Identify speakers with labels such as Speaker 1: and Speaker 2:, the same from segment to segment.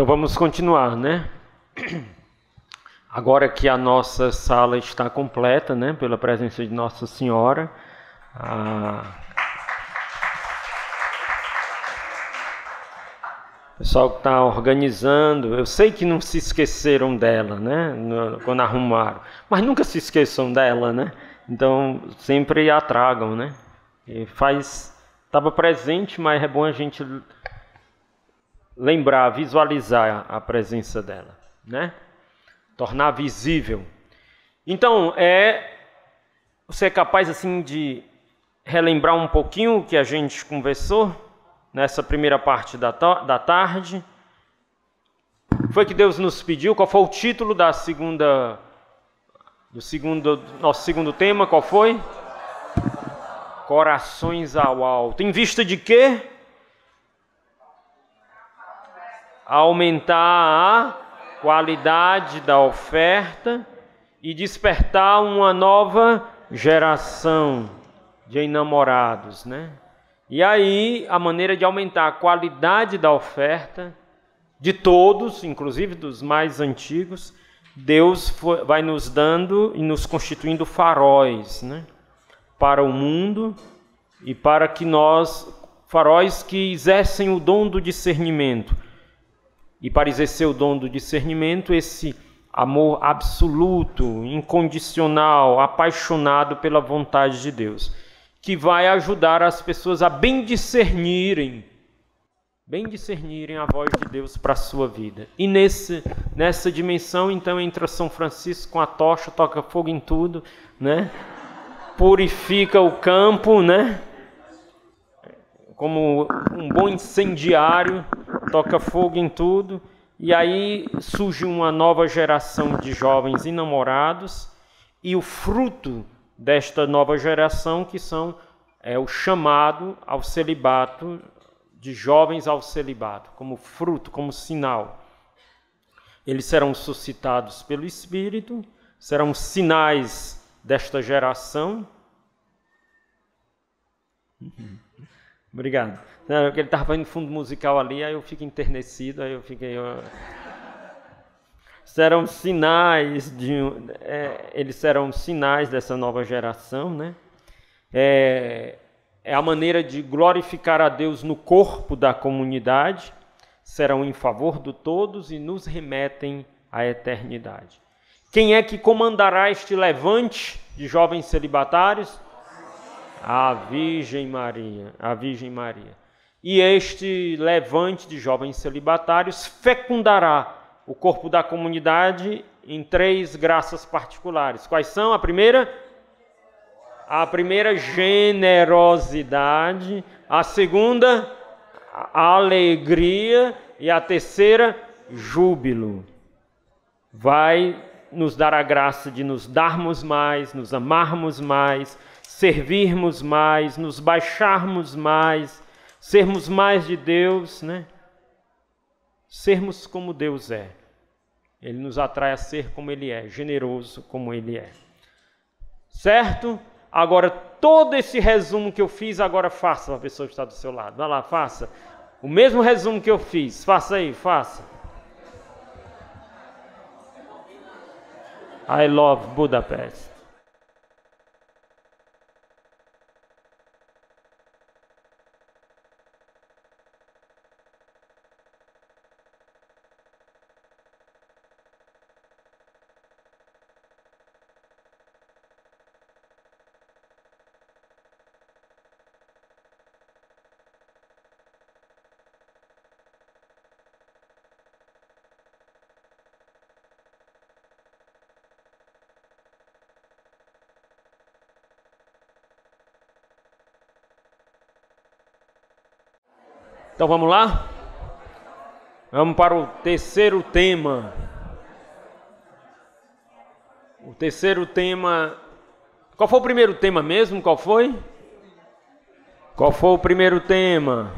Speaker 1: Então vamos continuar, né? Agora que a nossa sala está completa, né? Pela presença de Nossa Senhora. O pessoal que está organizando, eu sei que não se esqueceram dela, né? Quando arrumaram. Mas nunca se esqueçam dela, né? Então sempre a tragam, né? Estava presente, mas é bom a gente lembrar, visualizar a presença dela, né? Tornar visível. Então, você é capaz assim de relembrar um pouquinho o que a gente conversou nessa primeira parte da tarde? Foi que Deus nos pediu? Qual foi o título nosso segundo tema? Qual foi? Corações ao alto. Em vista de quê? Aumentar a qualidade da oferta e despertar uma nova geração de enamorados, né? E aí, a maneira de aumentar a qualidade da oferta de todos, inclusive dos mais antigos, Deus vai nos dando e nos constituindo faróis, né? Para o mundo e para que faróis que exercem o dom do discernimento. E para exercer o dom do discernimento, esse amor absoluto, incondicional, apaixonado pela vontade de Deus, que vai ajudar as pessoas a bem discernirem a voz de Deus para a sua vida. E nessa dimensão, então, entra São Francisco com a tocha, toca fogo em tudo, né? Purifica o campo, né? Como um bom incendiário, toca fogo em tudo, e aí surge uma nova geração de jovens enamorados, e o fruto desta nova geração que o chamado ao celibato, de jovens ao celibato, como fruto, como sinal. Eles serão suscitados pelo Espírito, serão sinais desta geração. Obrigado. Ele estava fazendo fundo musical ali, aí eu fico enternecido, aí eu fiquei... Serão sinais eles serão sinais dessa nova geração, né? É a maneira de glorificar a Deus no corpo da comunidade, serão em favor de todos e nos remetem à eternidade. Quem é que comandará este levante de jovens celibatários? A Virgem Maria, a Virgem Maria. E este levante de jovens celibatários fecundará o corpo da comunidade em 3 graças particulares. Quais são? A primeira, generosidade. A segunda, alegria. E a terceira, júbilo. Vai nos dar a graça de nos darmos mais, nos amarmos mais, servirmos mais, nos baixarmos mais, sermos mais de Deus, né? Sermos como Deus é. Ele nos atrai a ser como Ele é, generoso como Ele é. Certo? Agora, todo esse resumo que eu fiz, agora faça, a pessoa que está do seu lado. Vai lá, faça. O mesmo resumo que eu fiz, faça aí, faça. I love Budapest. Então vamos lá? Vamos para o terceiro tema. O terceiro tema... Qual foi o primeiro tema mesmo? Qual foi? Qual foi o primeiro tema?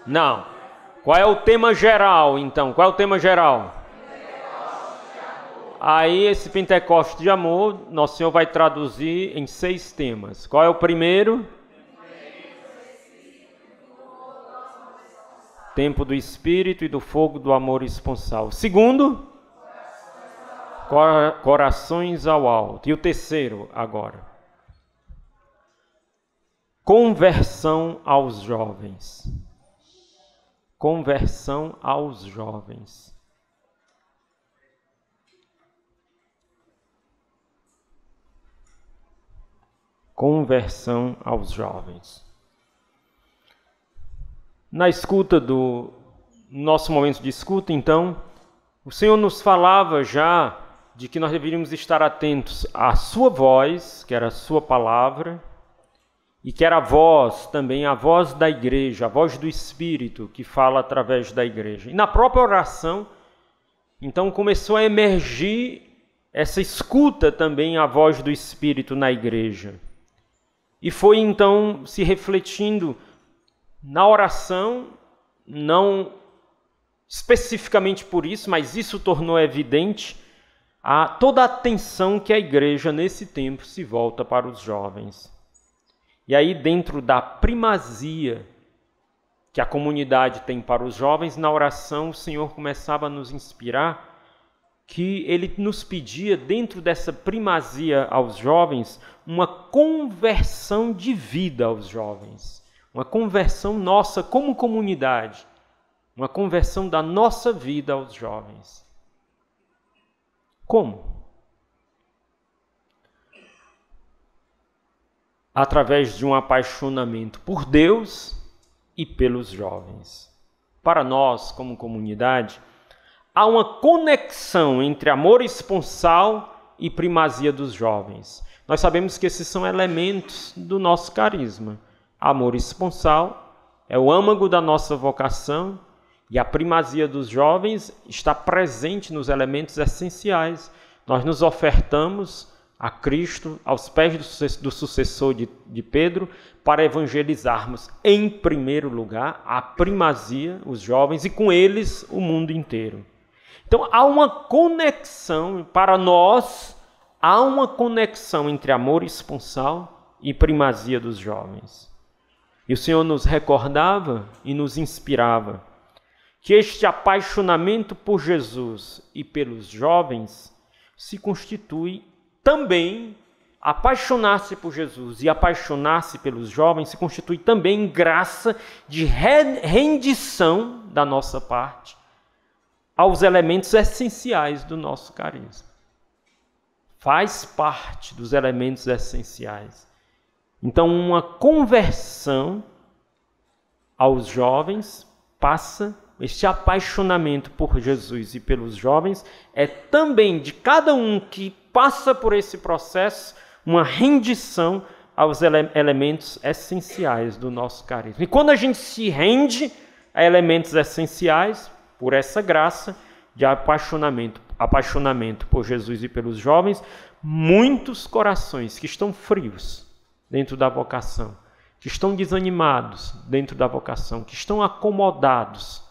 Speaker 1: Não. Qual é o tema geral, então? Qual é o tema geral? Aí esse Pentecoste de amor, Nosso Senhor vai traduzir em 6 temas. Qual é o primeiro? Tempo do Espírito e do fogo do amor esponsal. Segundo, corações ao alto. E o terceiro agora, conversão aos jovens. Conversão aos jovens. Conversão aos jovens. Na escuta do nosso momento de escuta, então, o Senhor nos falava já de que nós deveríamos estar atentos à sua voz, que era a sua palavra, e que era a voz também, a voz da igreja, a voz do Espírito que fala através da igreja. E na própria oração, então, começou a emergir essa escuta também à voz do Espírito na igreja. E foi então se refletindo na oração, não especificamente por isso, mas isso tornou evidente toda a atenção que a igreja nesse tempo se volta para os jovens. E aí, dentro da primazia que a comunidade tem para os jovens, na oração o Senhor começava a nos inspirar que Ele nos pedia, dentro dessa primazia aos jovens, uma conversão de vida aos jovens. Uma conversão nossa como comunidade. Uma conversão da nossa vida aos jovens. Como? Através de um apaixonamento por Deus e pelos jovens. Para nós, como comunidade, há uma conexão entre amor esponsal e primazia dos jovens. Nós sabemos que esses são elementos do nosso carisma. Amor esponsal é o âmago da nossa vocação e a primazia dos jovens está presente nos elementos essenciais. Nós nos ofertamos a Cristo, aos pés do sucessor de Pedro, para evangelizarmos, em primeiro lugar, a primazia, os jovens, e com eles o mundo inteiro. Então, há uma conexão, para nós, há uma conexão entre amor esponsal e primazia dos jovens. E o Senhor nos recordava e nos inspirava que este apaixonamento por Jesus e pelos jovens se constitui também, apaixonar-se por Jesus e apaixonar-se pelos jovens se constitui também em graça de rendição da nossa parte aos elementos essenciais do nosso carisma. Faz parte dos elementos essenciais. Então, uma conversão aos jovens passa, este apaixonamento por Jesus e pelos jovens é também de cada um que passa por esse processo uma rendição aos elementos essenciais do nosso carisma. E quando a gente se rende a elementos essenciais, por essa graça de apaixonamento por Jesus e pelos jovens, muitos corações que estão frios dentro da vocação, que estão desanimados dentro da vocação, que estão acomodados,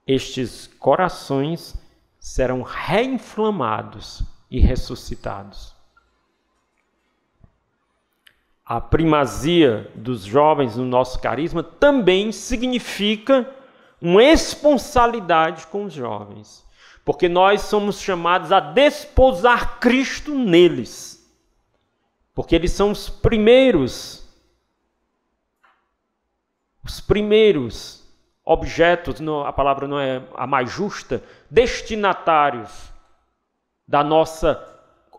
Speaker 1: estes corações serão reinflamados e ressuscitados. A primazia dos jovens no nosso carisma também significa uma esponsalidade com os jovens, porque nós somos chamados a desposar Cristo neles, porque eles são os primeiros objetos, a palavra não é a mais justa, destinatários da nossa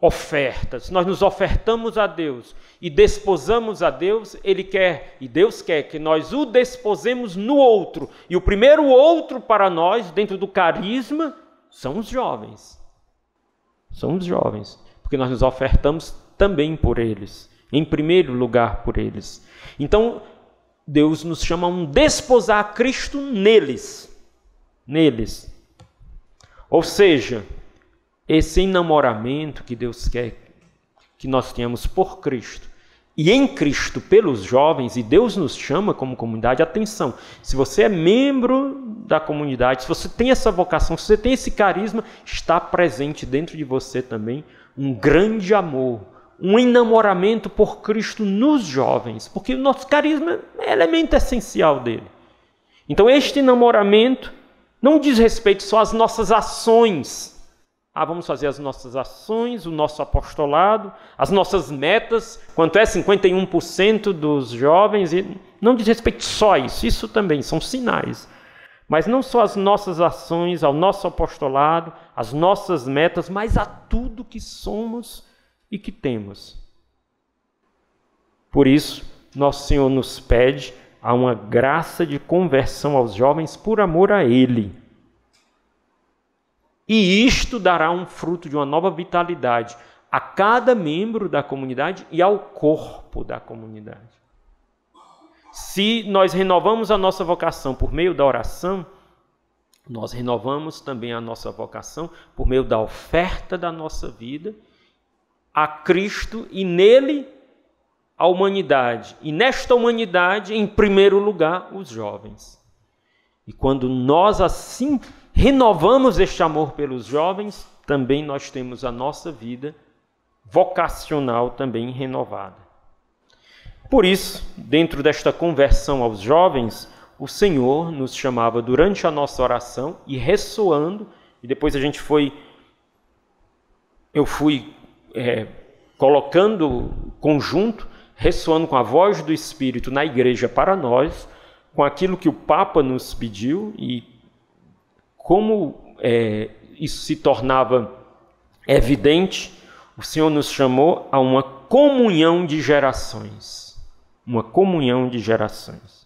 Speaker 1: oferta. Se nós nos ofertamos a Deus e desposamos a Deus, Ele quer, e Deus quer que nós o desposemos no outro. E o primeiro outro para nós, dentro do carisma, são os jovens. São os jovens, porque nós nos ofertamos também por eles, em primeiro lugar por eles. Então, Deus nos chama a um desposar Cristo neles. Neles. Ou seja, esse enamoramento que Deus quer que nós tenhamos por Cristo e em Cristo pelos jovens, e Deus nos chama como comunidade, atenção, se você é membro da comunidade, se você tem essa vocação, se você tem esse carisma, está presente dentro de você também um grande amor, um enamoramento por Cristo nos jovens, porque o nosso carisma é elemento essencial dele. Então este namoramento não diz respeito só às nossas ações. Vamos fazer as nossas ações, o nosso apostolado, as nossas metas. Quanto é 51% dos jovens, e não diz respeito só a isso. Isso também são sinais. Mas não só as nossas ações, ao nosso apostolado, as nossas metas, mas a tudo que somos e que temos. Por isso, nosso Senhor nos pede a uma graça de conversão aos jovens por amor a Ele. E isto dará um fruto de uma nova vitalidade a cada membro da comunidade e ao corpo da comunidade. Se nós renovamos a nossa vocação por meio da oração, nós renovamos também a nossa vocação por meio da oferta da nossa vida a Cristo e nele a humanidade. E nesta humanidade, em primeiro lugar, os jovens. E quando nós assim renovamos este amor pelos jovens, também nós temos a nossa vida vocacional também renovada. Por isso, dentro desta conversão aos jovens, o Senhor nos chamava durante a nossa oração e ressoando, e depois eu fui colocando conjunto, ressoando com a voz do Espírito na igreja para nós, com aquilo que o Papa nos pediu e como isso se tornava evidente, o Senhor nos chamou a uma comunhão de gerações. Uma comunhão de gerações.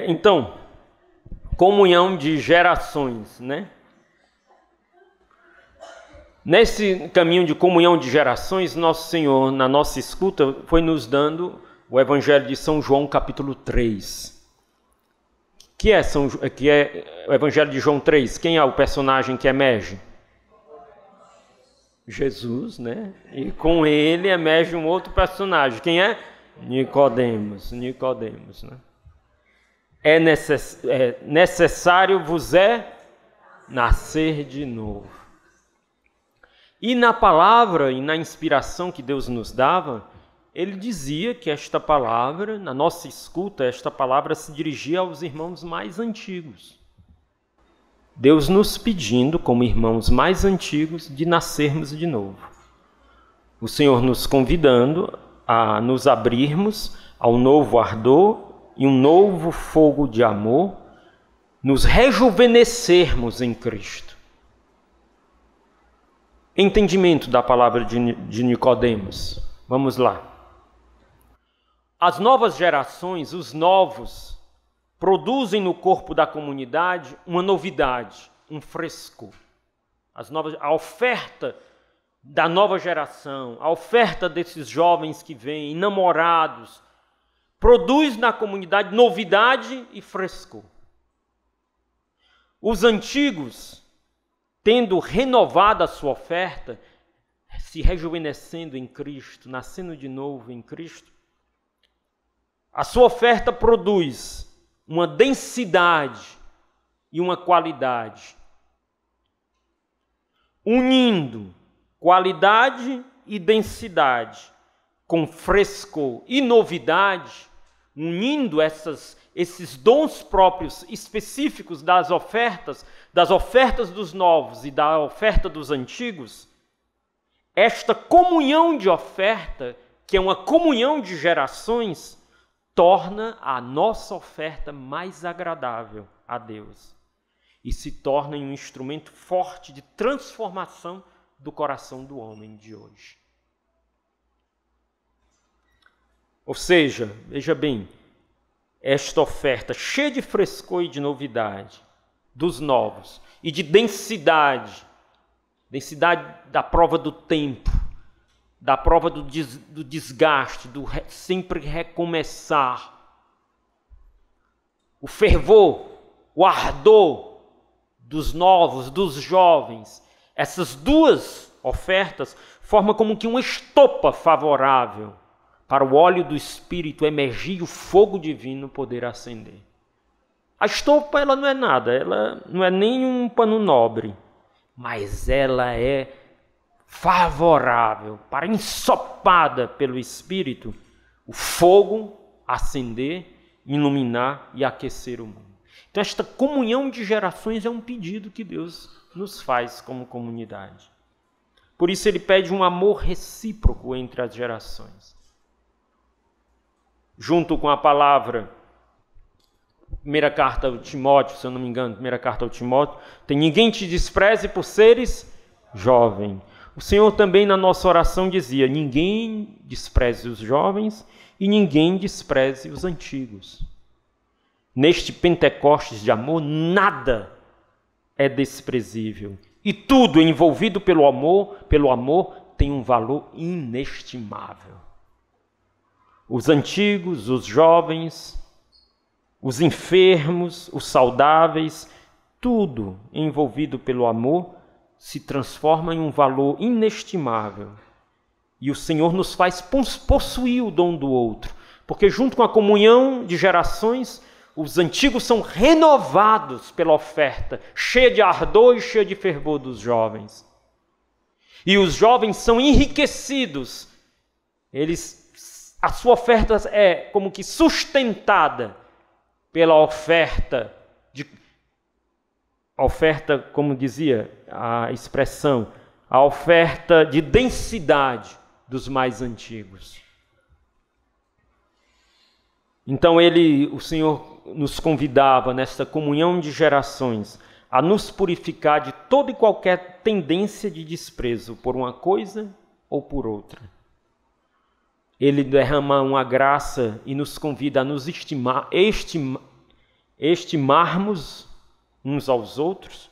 Speaker 1: Então, comunhão de gerações, né? Nesse caminho de comunhão de gerações, Nosso Senhor, na nossa escuta, foi nos dando o Evangelho de São João, capítulo 3. Que é o Evangelho de João 3? Quem é o personagem que emerge? Jesus, né? E com ele emerge um outro personagem. Quem é? Nicodemos, né? Necessário vos é nascer de novo. E na palavra e na inspiração que Deus nos dava, ele dizia que esta palavra, na nossa escuta, esta palavra se dirigia aos irmãos mais antigos. Deus nos pedindo, como irmãos mais antigos, de nascermos de novo. O Senhor nos convidando a nos abrirmos ao novo ardor e um novo fogo de amor, nos rejuvenescermos em Cristo. Entendimento da palavra de Nicodemos. Vamos lá. As novas gerações, os novos, produzem no corpo da comunidade uma novidade, um frescor. A oferta da nova geração, a oferta desses jovens que vêm, namorados, produz na comunidade novidade e frescor. Os antigos, tendo renovado a sua oferta, se rejuvenescendo em Cristo, nascendo de novo em Cristo, a sua oferta produz uma densidade e uma qualidade, unindo qualidade e densidade com frescor e novidade, unindo esses dons próprios específicos das ofertas dos novos e da oferta dos antigos, esta comunhão de oferta, que é uma comunhão de gerações, torna a nossa oferta mais agradável a Deus e se torna um instrumento forte de transformação do coração do homem de hoje. Ou seja, veja bem, esta oferta cheia de frescor e de novidade dos novos e de densidade da prova do tempo, da prova do desgaste, do sempre recomeçar. O fervor, o ardor dos novos, dos jovens. Essas duas ofertas formam como que uma estopa favorável para o óleo do Espírito emergir e o fogo divino poder acender. A estopa, ela não é nada, ela não é nem um pano nobre, mas ela é favorável para, ensopada pelo Espírito, o fogo acender, iluminar e aquecer o mundo. Então esta comunhão de gerações é um pedido que Deus nos faz como comunidade. Por isso ele pede um amor recíproco entre as gerações. Junto com a palavra, primeira carta ao Timóteo, se eu não me engano, primeira carta ao Timóteo, tem: ninguém te despreze por seres jovem. O Senhor também na nossa oração dizia: ninguém despreze os jovens e ninguém despreze os antigos. Neste Pentecostes de amor, nada é desprezível. E tudo envolvido pelo amor tem um valor inestimável. Os antigos, os jovens, os enfermos, os saudáveis, tudo envolvido pelo amor se transforma em um valor inestimável. E o Senhor nos faz possuir o dom do outro, porque junto com a comunhão de gerações, os antigos são renovados pela oferta, cheia de ardor e cheia de fervor dos jovens. E os jovens são enriquecidos. A sua oferta é como que sustentada pela oferta, como dizia a expressão, a oferta de densidade dos mais antigos. Então o Senhor nos convidava nesta comunhão de gerações a nos purificar de toda e qualquer tendência de desprezo por uma coisa ou por outra. Ele derrama uma graça e nos convida a nos estimarmos uns aos outros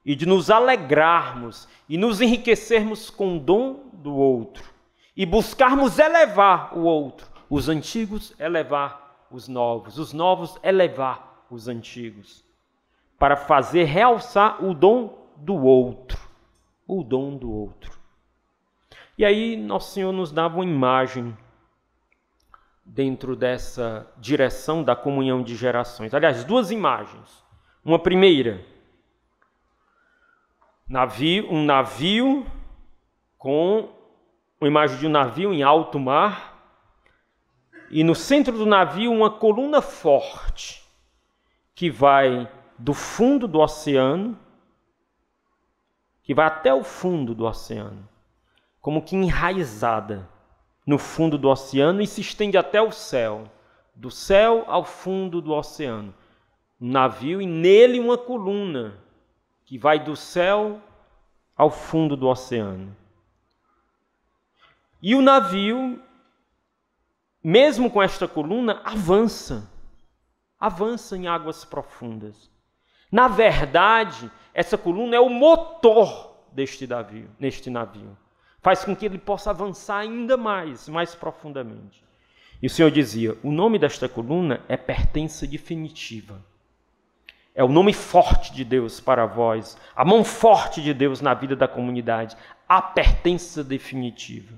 Speaker 1: e de nos alegrarmos e nos enriquecermos com o dom do outro e buscarmos elevar o outro, os antigos elevar os novos elevar os antigos, para fazer realçar o dom do outro, o dom do outro. E aí Nosso Senhor nos dava uma imagem dentro dessa direção da comunhão de gerações. Aliás, duas imagens. Uma primeira, um navio com uma imagem de um navio em alto mar, e no centro do navio uma coluna forte que vai do fundo do oceano, que vai até o fundo do oceano, como que enraizada no fundo do oceano e se estende até o céu, do céu ao fundo do oceano. Um navio e nele uma coluna que vai do céu ao fundo do oceano. E o navio, mesmo com esta coluna, avança em águas profundas. Na verdade, essa coluna é o motor neste navio. Faz com que ele possa avançar ainda mais profundamente. E o Senhor dizia: o nome desta coluna é pertença definitiva. É o nome forte de Deus para vós, a mão forte de Deus na vida da comunidade, a pertença definitiva.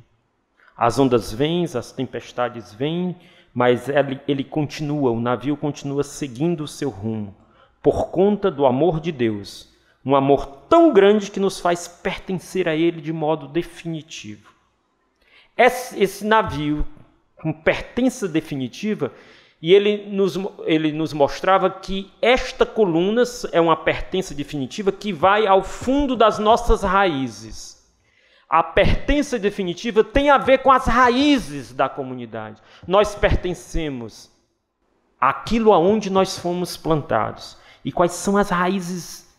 Speaker 1: As ondas vêm, as tempestades vêm, mas ele continua, o navio continua seguindo o seu rumo, por conta do amor de Deus, um amor tão grande que nos faz pertencer a Ele de modo definitivo. Esse navio, com pertença definitiva, e ele nos mostrava que esta coluna é uma pertença definitiva que vai ao fundo das nossas raízes. A pertença definitiva tem a ver com as raízes da comunidade. Nós pertencemos àquilo aonde nós fomos plantados. E quais são as raízes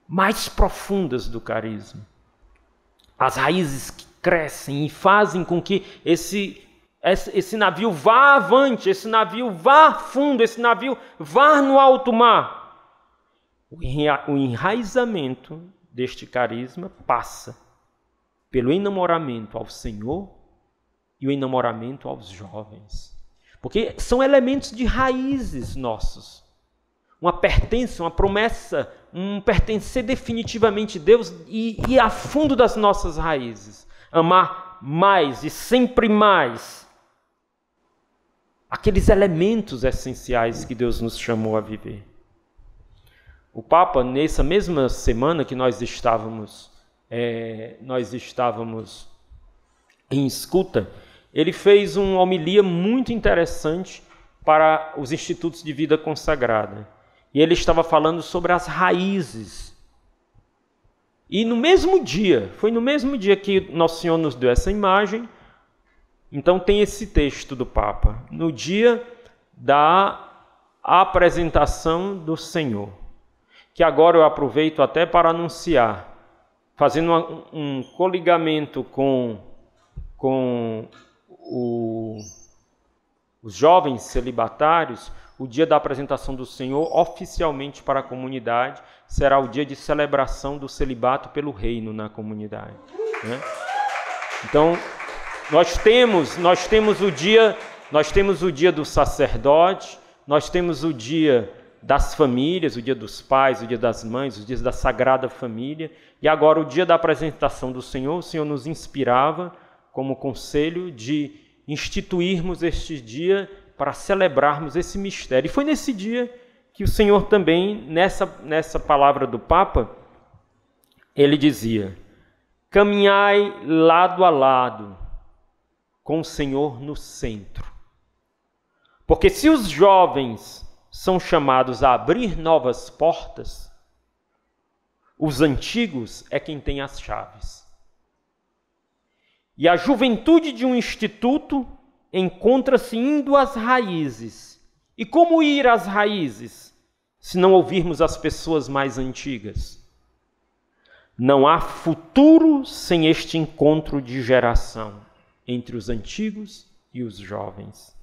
Speaker 1: mais profundas do carisma? As raízes que crescem e fazem com que esse navio vá avante, esse navio vá fundo, esse navio vá no alto mar. O enraizamento deste carisma passa pelo enamoramento ao Senhor e o enamoramento aos jovens. Porque são elementos de raízes nossos. Uma pertença, uma promessa, um pertencer definitivamente a Deus e a fundo das nossas raízes. Amar mais e sempre mais aqueles elementos essenciais que Deus nos chamou a viver. O Papa, nessa mesma semana que nós estávamos em escuta, ele fez uma homilia muito interessante para os institutos de vida consagrada. E ele estava falando sobre as raízes. E no mesmo dia, foi no mesmo dia que Nosso Senhor nos deu essa imagem, então tem esse texto do Papa, no dia da apresentação do Senhor, que agora eu aproveito até para anunciar, fazendo um coligamento com os jovens celibatários. O dia da apresentação do Senhor, oficialmente para a comunidade, será o dia de celebração do celibato pelo reino na comunidade, né? Então, nós temos o dia do sacerdote, nós temos o dia das famílias, o dia dos pais, o dia das mães, os dias da Sagrada Família, e agora o dia da apresentação do Senhor. O Senhor nos inspirava como conselho de instituirmos este dia para celebrarmos esse mistério. E foi nesse dia que o Senhor também, nessa palavra do Papa, ele dizia: caminhai lado a lado, com o Senhor no centro. Porque se os jovens são chamados a abrir novas portas, os antigos é quem tem as chaves. E a juventude de um instituto encontra-se indo às raízes. E como ir às raízes, se não ouvirmos as pessoas mais antigas? Não há futuro sem este encontro de geração entre os antigos e os jovens.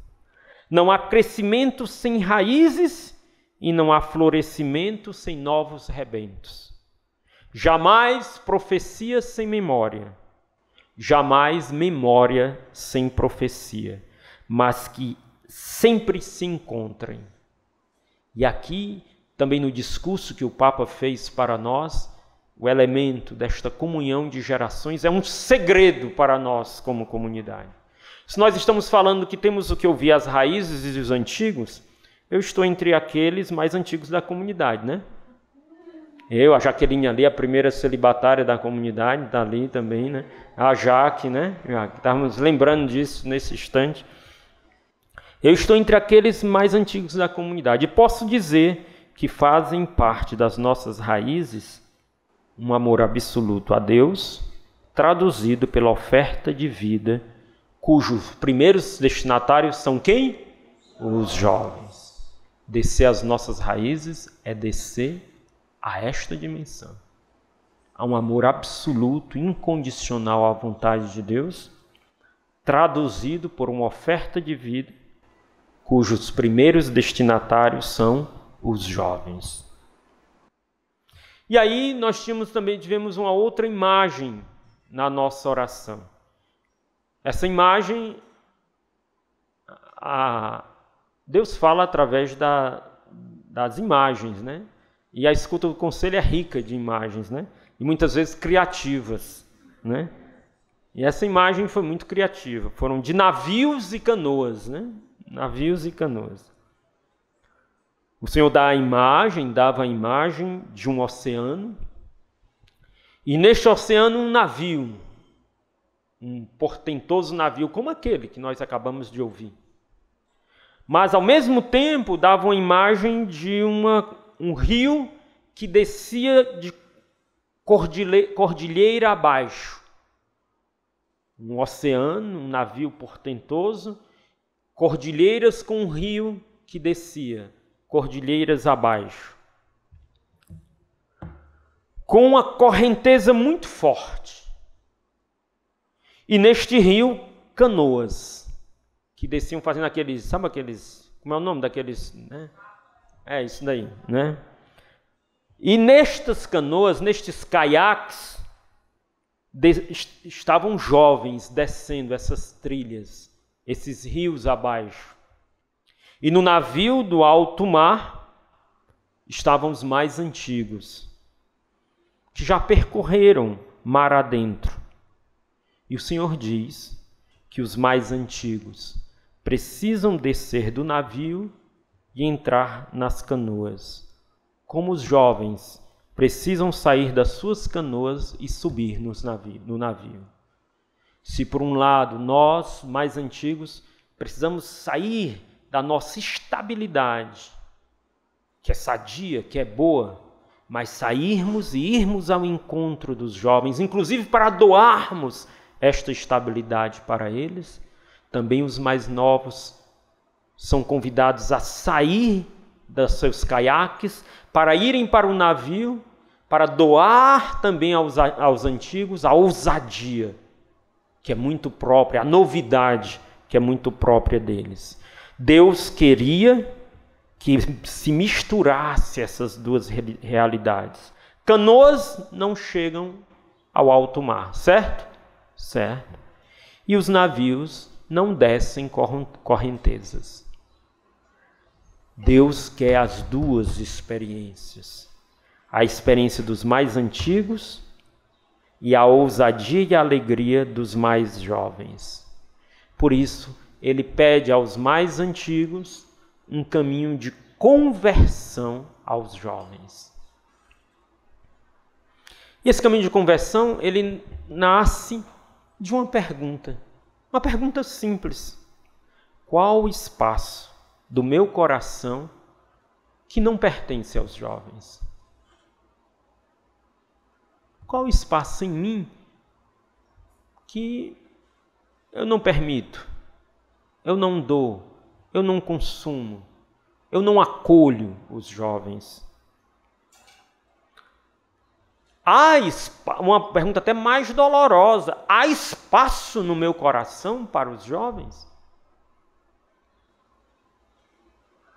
Speaker 1: Não há crescimento sem raízes e não há florescimento sem novos rebentos. Jamais profecia sem memória. Jamais memória sem profecia, mas que sempre se encontrem. E aqui, também no discurso que o Papa fez para nós, o elemento desta comunhão de gerações é um segredo para nós como comunidade. Se nós estamos falando que temos o que ouvir as raízes e os antigos, eu estou entre aqueles mais antigos da comunidade, né? A Jaqueline ali, a primeira celibatária da comunidade, está ali também, né? A Jaque, né? Estávamos lembrando disso nesse instante. Eu estou entre aqueles mais antigos da comunidade e posso dizer que fazem parte das nossas raízes um amor absoluto a Deus, traduzido pela oferta de vida, cujos primeiros destinatários são quem? Os jovens. Descer as nossas raízes é descer a esta dimensão. Há um amor absoluto, incondicional à vontade de Deus, traduzido por uma oferta de vida, cujos primeiros destinatários são os jovens. E aí nós tivemos uma outra imagem na nossa oração. Essa imagem, Deus fala através das imagens, né? E a escuta do conselho é rica de imagens, né? E muitas vezes criativas, né? E essa imagem foi muito criativa. Foram de navios e canoas, né? Navios e canoas. O Senhor dava a imagem de um oceano. E neste oceano um navio, um portentoso navio, como aquele que nós acabamos de ouvir. Mas ao mesmo tempo dava uma imagem de um rio que descia de cordilheira abaixo. Um oceano, um navio portentoso, cordilheiras com um rio que descia, cordilheiras abaixo. Com uma correnteza muito forte. E neste rio, canoas, que desciam fazendo aqueles, sabe aqueles, como é o nome daqueles, né? É isso daí, né? E nestas canoas, nestes caiaques, estavam jovens descendo essas trilhas, esses rios abaixo. E no navio do alto mar estavam os mais antigos, que já percorreram mar adentro. E o Senhor diz que os mais antigos precisam descer do navio e entrar nas canoas, como os jovens precisam sair das suas canoas e subir no navio. Se por um lado nós, mais antigos, precisamos sair da nossa estabilidade, que é sadia, que é boa, mas sairmos e irmos ao encontro dos jovens, inclusive para doarmos esta estabilidade para eles, também os mais novos são convidados a sair dos seus caiaques, para irem para o navio, para doar também aos antigos a ousadia, que é muito própria, a novidade, que é muito própria deles. Deus queria que se misturasse essas duas realidades. Canoas não chegam ao alto mar, certo? Certo. E os navios não descem correntezas. Deus quer as duas experiências. A experiência dos mais antigos e a ousadia e a alegria dos mais jovens. Por isso, ele pede aos mais antigos um caminho de conversão aos jovens. E esse caminho de conversão, ele nasce de uma pergunta simples. Qual o espaço do meu coração que não pertence aos jovens? Qual o espaço em mim que eu não permito, eu não dou, eu não consumo, eu não acolho os jovens? Há uma pergunta até mais dolorosa: há espaço no meu coração para os jovens?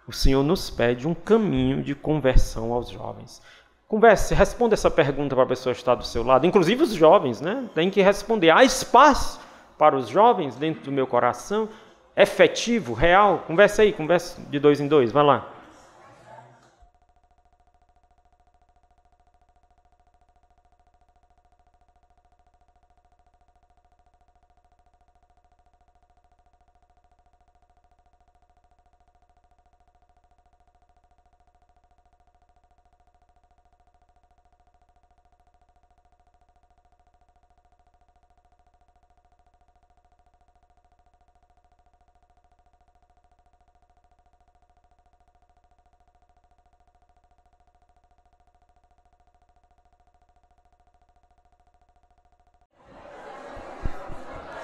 Speaker 1: O Senhor nos pede um caminho de conversão aos jovens. Converse, responda essa pergunta para a pessoa que está do seu lado, inclusive os jovens, né? Tem que responder: há espaço para os jovens dentro do meu coração? Efetivo, real? Converse aí, converse de 2 em 2, vai lá.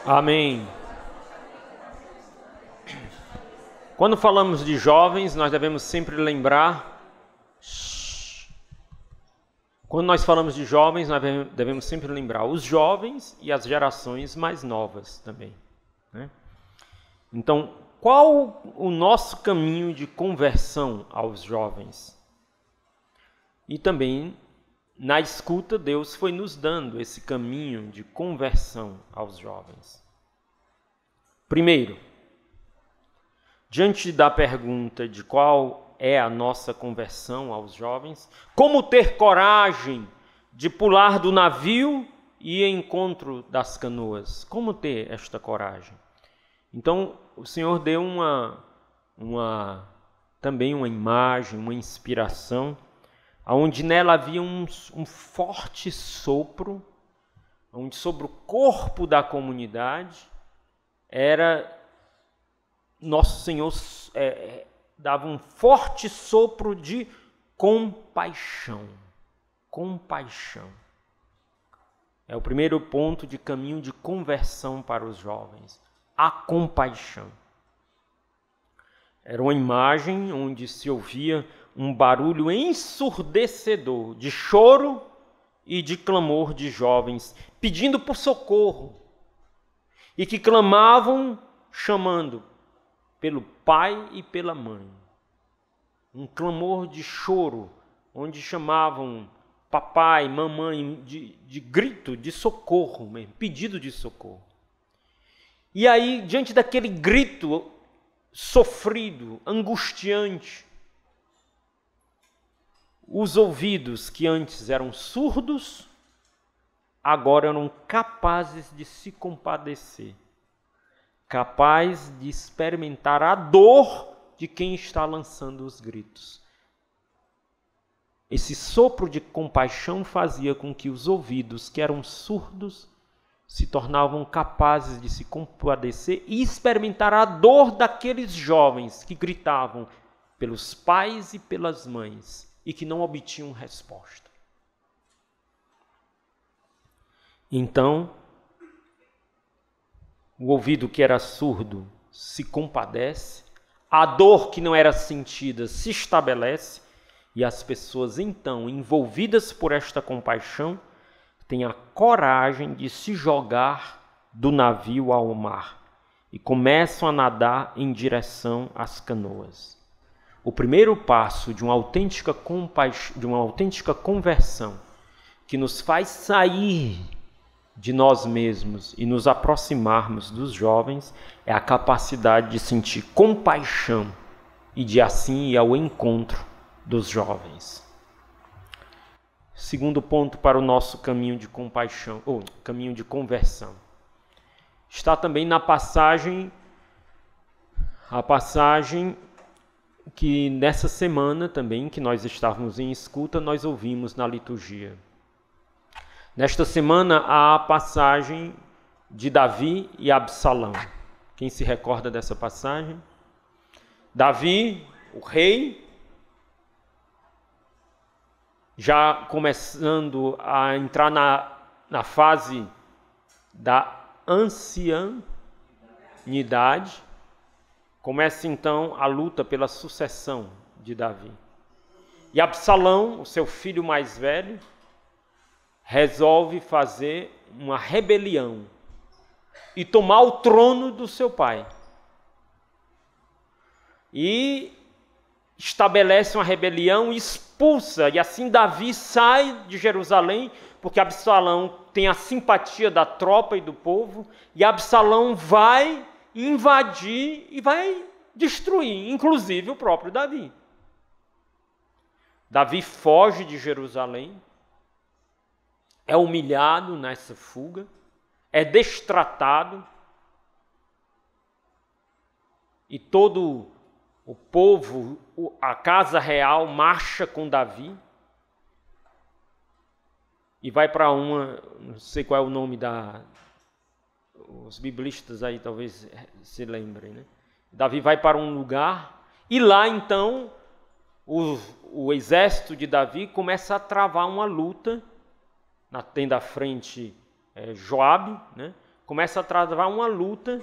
Speaker 1: Amém. Quando falamos de jovens, nós devemos sempre lembrar. Quando nós falamos de jovens, nós devemos sempre lembrar os jovens e as gerações mais novas também, né? Então, qual o nosso caminho de conversão aos jovens? E também, na escuta, Deus foi nos dando esse caminho de conversão aos jovens. Primeiro, diante da pergunta de qual é a nossa conversão aos jovens, como ter coragem de pular do navio e ir ao encontro das canoas? Como ter esta coragem? Então, o Senhor deu também uma imagem, uma inspiração, onde nela havia um forte sopro, onde sobre o corpo da comunidade nosso Senhor dava um forte sopro de compaixão. Compaixão. É o primeiro ponto de caminho de conversão para os jovens. A compaixão. Era uma imagem onde se ouvia um barulho ensurdecedor de choro e de clamor de jovens pedindo por socorro e que clamavam chamando pelo pai e pela mãe. Um clamor de choro onde chamavam papai, mamãe, de grito, de socorro mesmo, pedido de socorro. E aí, diante daquele grito sofrido, angustiante, os ouvidos que antes eram surdos, agora eram capazes de se compadecer, capazes de experimentar a dor de quem está lançando os gritos. Esse sopro de compaixão fazia com que os ouvidos, que eram surdos, se tornavam capazes de se compadecer e experimentar a dor daqueles jovens que gritavam pelos pais e pelas mães e que não obtinham resposta. Então, o ouvido que era surdo se compadece, a dor que não era sentida se estabelece e as pessoas então, envolvidas por esta compaixão, têm a coragem de se jogar do navio ao mar e começam a nadar em direção às canoas. O primeiro passo de uma autêntica conversão que nos faz sair de nós mesmos e nos aproximarmos dos jovens é a capacidade de sentir compaixão e de assim ir ao encontro dos jovens. Segundo ponto para o nosso caminho de compaixão, ou caminho de conversão, está também na passagem, a passagem que nessa semana também, que nós estávamos em escuta, nós ouvimos na liturgia. Nesta semana há a passagem de Davi e Absalão. Quem se recorda dessa passagem? Davi, o rei, já começando a entrar na fase da ancianidade, começa então a luta pela sucessão de Davi. E Absalão, o seu filho mais velho, resolve fazer uma rebelião e tomar o trono do seu pai. E estabelece uma rebelião e expulsa, e assim Davi sai de Jerusalém, porque Absalão tem a simpatia da tropa e do povo, e Absalão vai invadir e vai destruir, inclusive o próprio Davi. Davi foge de Jerusalém, é humilhado nessa fuga, é destratado, e todo o povo, a casa real, marcha com Davi e vai para uma, não sei qual é o nome os biblistas aí talvez se lembrem, né? Davi vai para um lugar e lá então o exército de Davi começa a travar uma luta, tendo à frente Joabe, né? Começa a travar uma luta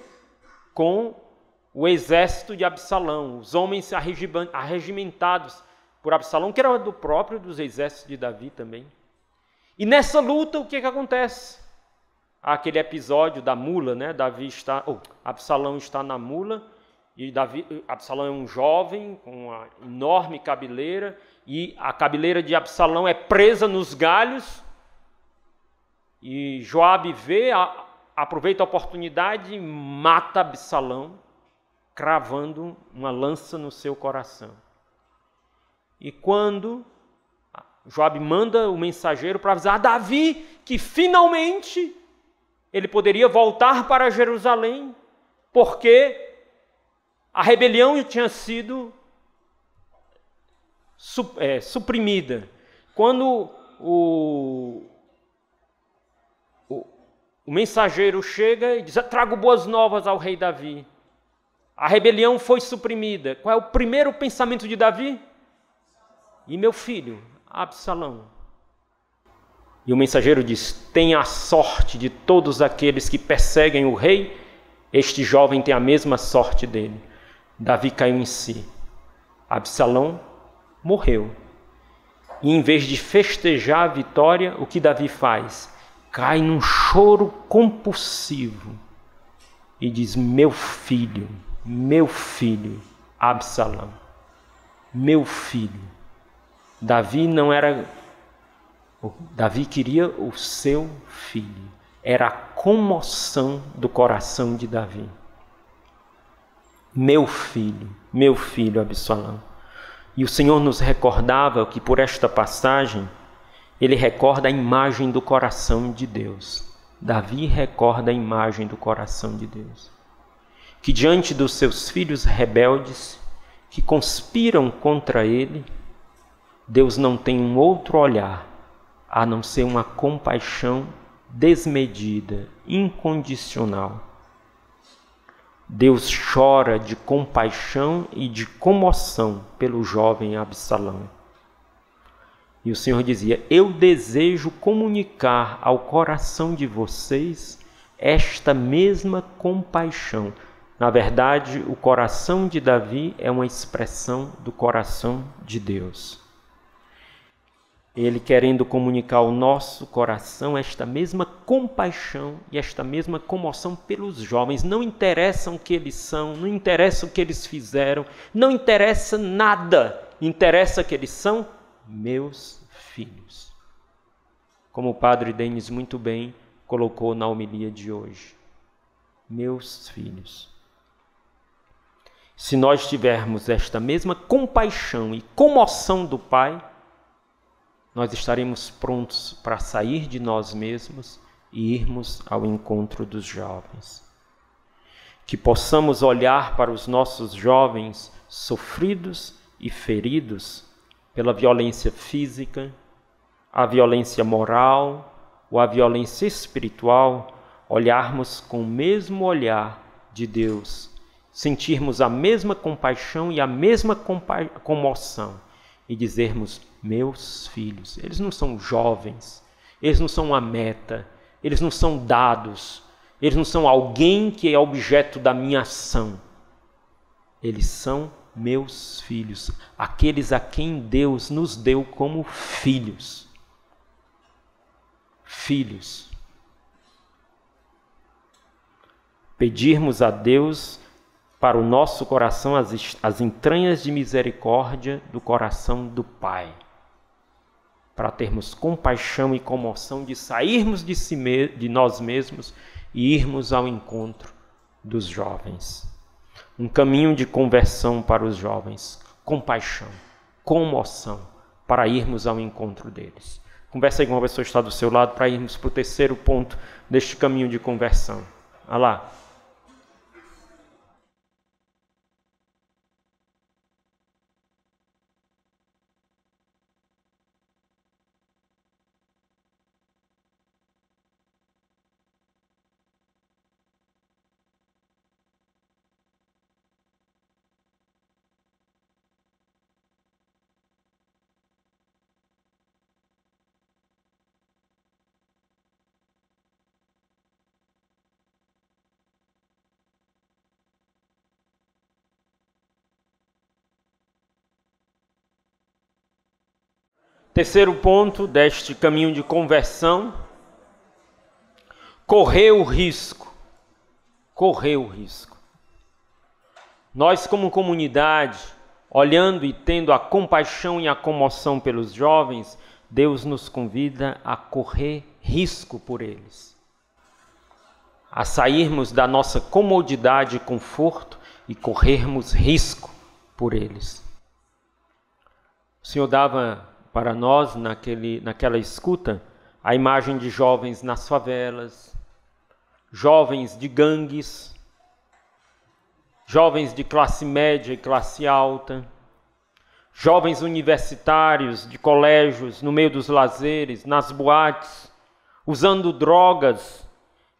Speaker 1: com o exército de Absalão, os homens arregimentados por Absalão, que era do próprio dos exércitos de Davi também. E nessa luta, o que acontece? Há aquele episódio da mula, né? Absalão está na mula, e Absalão é um jovem com uma enorme cabeleira, e a cabeleira de Absalão é presa nos galhos, e Joabe aproveita a oportunidade e mata Absalão, cravando uma lança no seu coração. E quando Joabe manda o mensageiro para avisar a Davi que finalmente ele poderia voltar para Jerusalém, porque a rebelião tinha sido suprimida. Quando o mensageiro chega e diz: trago boas novas ao rei Davi. A rebelião foi suprimida. Qual é o primeiro pensamento de Davi? E meu filho, Absalão. E o mensageiro diz: tenha a sorte de todos aqueles que perseguem o rei, este jovem tem a mesma sorte dele. Davi caiu em si. Absalão morreu. E em vez de festejar a vitória, o que Davi faz? Cai num choro compulsivo e diz: meu filho, Absalão, meu filho. Davi não era Davi queria o seu filho. Era a comoção do coração de Davi. Meu filho Absalão. E o Senhor nos recordava que por esta passagem, ele recorda a imagem do coração de Deus. Davi recorda a imagem do coração de Deus. Que diante dos seus filhos rebeldes, que conspiram contra ele, Deus não tem um outro olhar, a não ser uma compaixão desmedida, incondicional. Deus chora de compaixão e de comoção pelo jovem Absalão. E o Senhor dizia: eu desejo comunicar ao coração de vocês esta mesma compaixão. Na verdade, o coração de Davi é uma expressão do coração de Deus. Ele querendo comunicar ao nosso coração esta mesma compaixão e esta mesma comoção pelos jovens. Não interessa o que eles são, não interessa o que eles fizeram, não interessa nada. Interessa que eles são meus filhos. Como o padre Denis muito bem colocou na homilia de hoje. Meus filhos. Se nós tivermos esta mesma compaixão e comoção do Pai, nós estaremos prontos para sair de nós mesmos e irmos ao encontro dos jovens. Que possamos olhar para os nossos jovens sofridos e feridos pela violência física, a violência moral ou a violência espiritual, olharmos com o mesmo olhar de Deus, sentirmos a mesma compaixão e a mesma comoção e dizermos: meus filhos. Eles não são jovens, eles não são uma meta, eles não são dados, eles não são alguém que é objeto da minha ação. Eles são meus filhos, aqueles a quem Deus nos deu como filhos. Filhos. Pedirmos a Deus para o nosso coração as entranhas de misericórdia do coração do Pai, para termos compaixão e comoção de sairmos de nós mesmos e irmos ao encontro dos jovens. Um caminho de conversão para os jovens, compaixão, comoção, para irmos ao encontro deles. Conversa aí com uma pessoa que está do seu lado para irmos para o terceiro ponto deste caminho de conversão. Olha lá. Terceiro ponto deste caminho de conversão: correr o risco. Correr o risco. Nós, como comunidade, olhando e tendo a compaixão e a comoção pelos jovens, Deus nos convida a correr risco por eles. A sairmos da nossa comodidade e conforto e corrermos risco por eles. O Senhor dava para nós, naquela escuta, a imagem de jovens nas favelas, jovens de gangues, jovens de classe média e classe alta, jovens universitários de colégios, no meio dos lazeres, nas boates, usando drogas,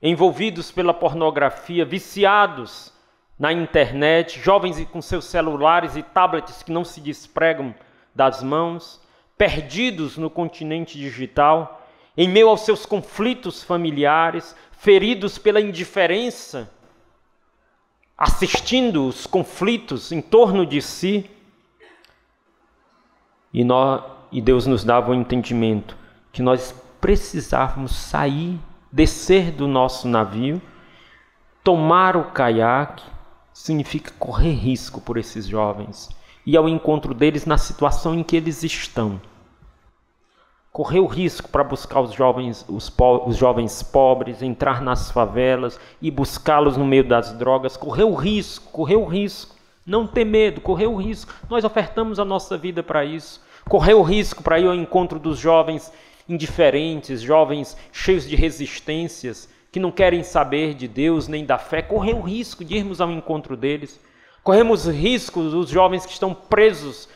Speaker 1: envolvidos pela pornografia, viciados na internet, jovens com seus celulares e tablets que não se despregam das mãos, perdidos no continente digital, em meio aos seus conflitos familiares, feridos pela indiferença, assistindo os conflitos em torno de si. E Deus nos dava o entendimento que nós precisávamos sair, descer do nosso navio, tomar o caiaque, significa correr risco por esses jovens, ir ao encontro deles na situação em que eles estão. Correr o risco para buscar os jovens pobres, entrar nas favelas e buscá-los no meio das drogas. Correr o risco. Não ter medo, correr o risco. Nós ofertamos a nossa vida para isso. Correr o risco para ir ao encontro dos jovens indiferentes, jovens cheios de resistências, que não querem saber de Deus nem da fé. Correr o risco de irmos ao encontro deles. Corremos riscos os jovens que estão presos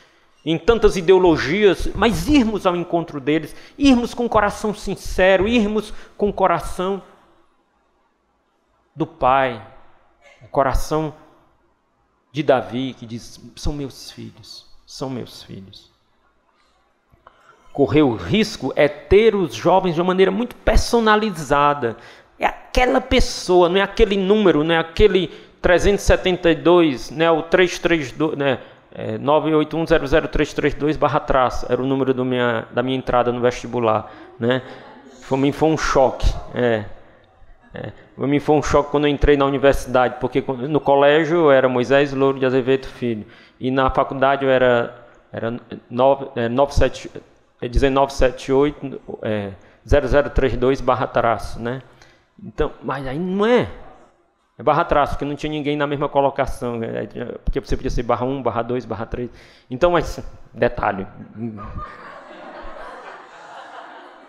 Speaker 1: em tantas ideologias, mas irmos ao encontro deles, irmos com o coração sincero, irmos com o coração do Pai, o coração de Davi, que diz, são meus filhos. Correr o risco é ter os jovens de uma maneira muito personalizada. É aquela pessoa, não é aquele número, não é aquele 372, né, o 332, né, 981000332/traço, era o número da minha entrada no vestibular, né? Para mim foi um choque, Para mim foi um choque quando eu entrei na universidade, porque no colégio eu era Moisés Louro de Azevedo Filho, e na faculdade eu era 1978 0032/traço, né? Então, mas aí não é /traço, porque não tinha ninguém na mesma colocação, porque você podia ser /1, /2, /3. Então, mas detalhe,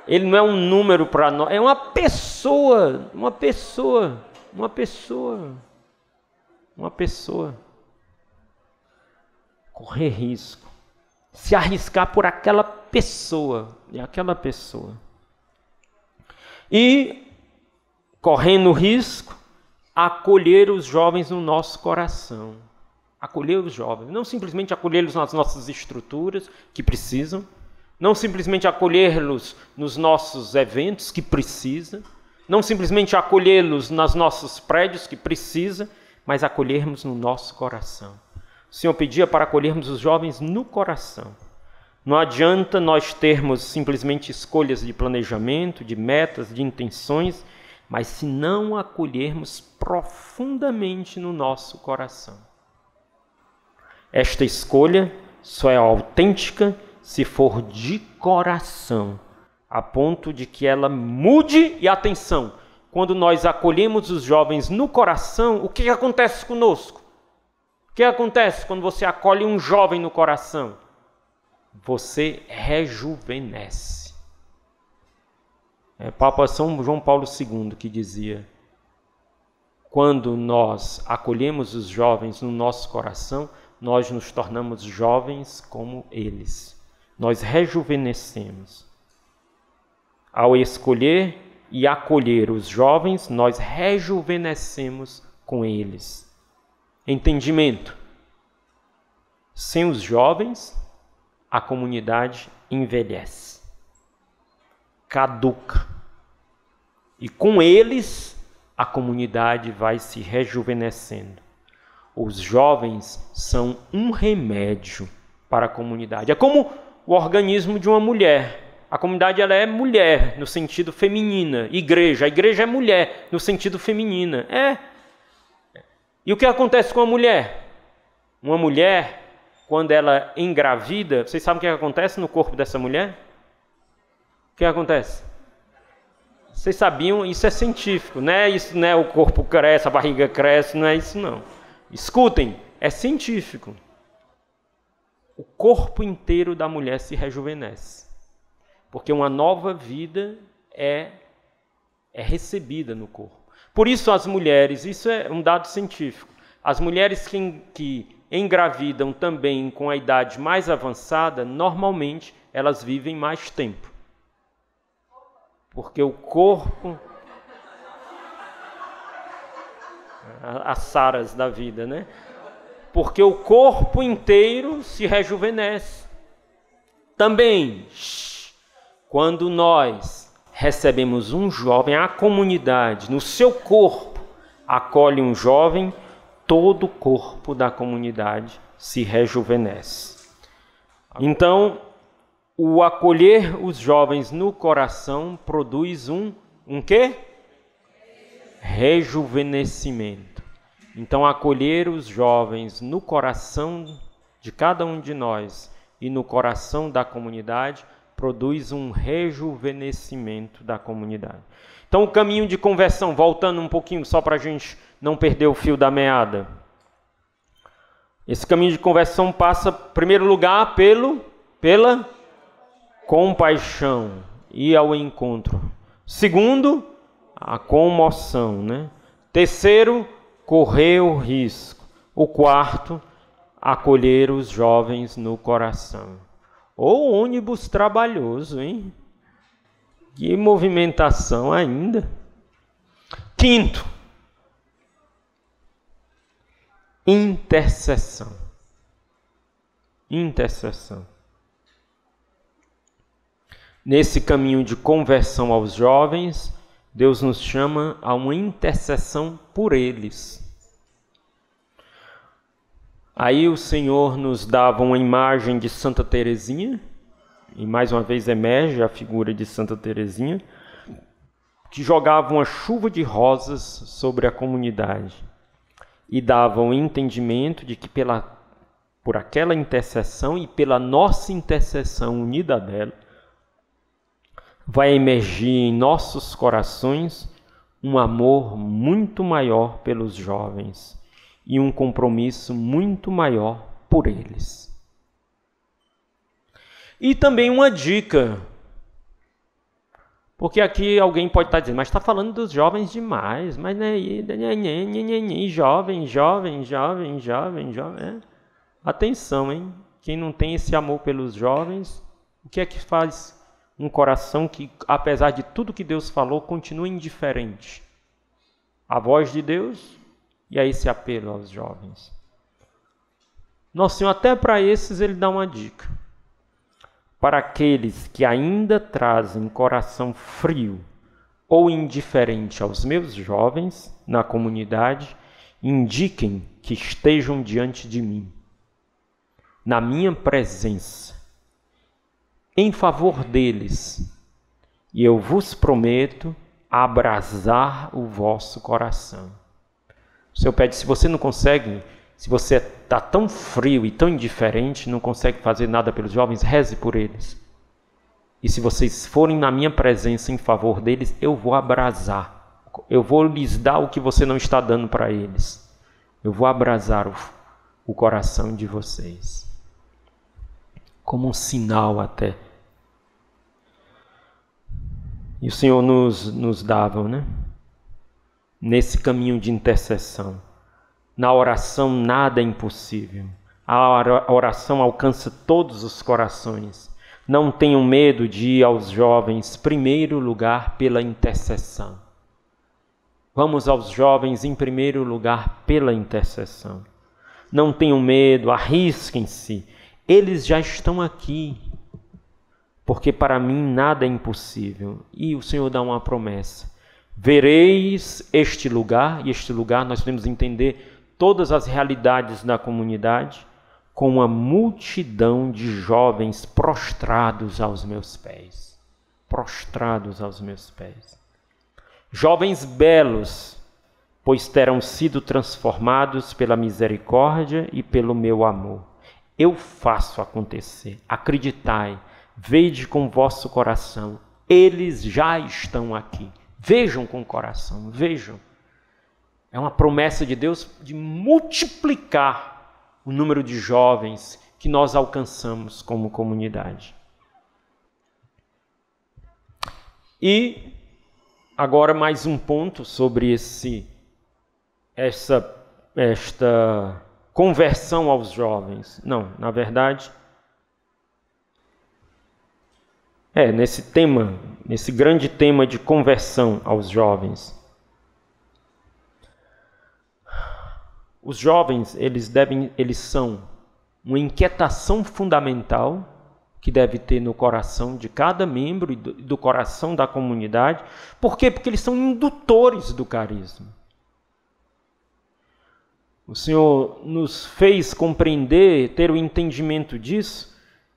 Speaker 1: ele não é um número para nós, é uma pessoa. Correr risco, se arriscar por aquela pessoa, E, correndo risco, acolher os jovens no nosso coração. Acolher os jovens, não simplesmente acolhê-los nas nossas estruturas, que precisam, não simplesmente acolhê-los nos nossos eventos, que precisa, não simplesmente acolhê-los nos nossos prédios, que precisa, mas acolhermos no nosso coração. O Senhor pedia para acolhermos os jovens no coração. Não adianta nós termos simplesmente escolhas de planejamento, de metas, de intenções, mas se não acolhermos profundamente no nosso coração. Esta escolha só é autêntica se for de coração, a ponto de que ela mude. E atenção, quando nós acolhemos os jovens no coração, o que acontece conosco? O que acontece quando você acolhe um jovem no coração? Você rejuvenesce. É Papa São João Paulo II que dizia: quando nós acolhemos os jovens no nosso coração, nós nos tornamos jovens como eles. Nós rejuvenescemos. Ao escolher e acolher os jovens, nós rejuvenescemos com eles. Entendimento. Sem os jovens, a comunidade envelhece, caduca. E com eles, a comunidade vai se rejuvenescendo. Os jovens são um remédio para a comunidade. É como o organismo de uma mulher. A comunidade ela é mulher no sentido feminina. A igreja é mulher no sentido feminina. E o que acontece com a mulher? Uma mulher, quando ela engravida, vocês sabem o que acontece no corpo dessa mulher? O que acontece? Vocês sabiam? Isso é científico, né? Isso não é o corpo cresce, a barriga cresce, não é isso não. Escutem, é científico. O corpo inteiro da mulher se rejuvenesce, porque uma nova vida é recebida no corpo. Por isso as mulheres, isso é um dado científico, as mulheres que engravidam também com a idade mais avançada, normalmente elas vivem mais tempo. Porque o corpo... As Saras da vida, né? Porque o corpo inteiro se rejuvenesce. Também, quando nós recebemos um jovem, a comunidade, no seu corpo, acolhe um jovem, todo o corpo da comunidade se rejuvenesce. Então, o acolher os jovens no coração produz um quê? Rejuvenescimento. Então, acolher os jovens no coração de cada um de nós e no coração da comunidade produz um rejuvenescimento da comunidade. Então, o caminho de conversão, voltando um pouquinho só para a gente não perder o fio da meada. Esse caminho de conversão passa, em primeiro lugar, pela compaixão e ao encontro. Segundo, a comoção, né? Terceiro, correr o risco. O quarto, acolher os jovens no coração. Ô ônibus trabalhoso, hein? Que movimentação ainda. Quinto, intercessão. Intercessão. Nesse caminho de conversão aos jovens, Deus nos chama a uma intercessão por eles. Aí o Senhor nos dava uma imagem de Santa Teresinha, e mais uma vez emerge a figura de Santa Teresinha, que jogava uma chuva de rosas sobre a comunidade e dava o entendimento de que por aquela intercessão e pela nossa intercessão unida dela, vai emergir em nossos corações um amor muito maior pelos jovens e um compromisso muito maior por eles. E também uma dica, porque aqui alguém pode estar dizendo, mas está falando dos jovens demais, mas jovem. Atenção, hein? Quem não tem esse amor pelos jovens, o que é que faz um coração que, apesar de tudo que Deus falou, continua indiferente à voz de Deus e a esse apelo aos jovens? Nosso Senhor, até para esses, Ele dá uma dica. Para aqueles que ainda trazem coração frio ou indiferente aos meus jovens na comunidade, indiquem que estejam diante de mim, na minha presença, em favor deles, e eu vos prometo abrasar o vosso coração. O Senhor pede, se você não consegue, se você está tão frio e tão indiferente, não consegue fazer nada pelos jovens, reze por eles. E se vocês forem na minha presença em favor deles, eu vou abrasar. Eu vou lhes dar o que você não está dando para eles. Eu vou abrasar o coração de vocês. Como um sinal até. E o Senhor nos dava, né? Nesse caminho de intercessão. Na oração nada é impossível. A oração alcança todos os corações. Não tenham medo de ir aos jovens, primeiro lugar, pela intercessão. Vamos aos jovens, em primeiro lugar, pela intercessão. Não tenham medo, arrisquem-se. Eles já estão aqui. Porque para mim nada é impossível. E o Senhor dá uma promessa. Vereis este lugar, e este lugar nós podemos entender todas as realidades da comunidade, com uma multidão de jovens prostrados aos meus pés. Prostrados aos meus pés. Jovens belos, pois terão sido transformados pela misericórdia e pelo meu amor. Eu faço acontecer. Acreditai, vede com vosso coração. Eles já estão aqui. Vejam com o coração, vejam. É uma promessa de Deus de multiplicar o número de jovens que nós alcançamos como comunidade. E agora mais um ponto sobre esta conversão aos jovens. Não, na verdade, nesse grande tema de conversão aos jovens. Os jovens, eles são uma inquietação fundamental que deve ter no coração de cada membro e do coração da comunidade. Por quê? Porque eles são indutores do carisma. O Senhor nos fez compreender, ter o entendimento disso,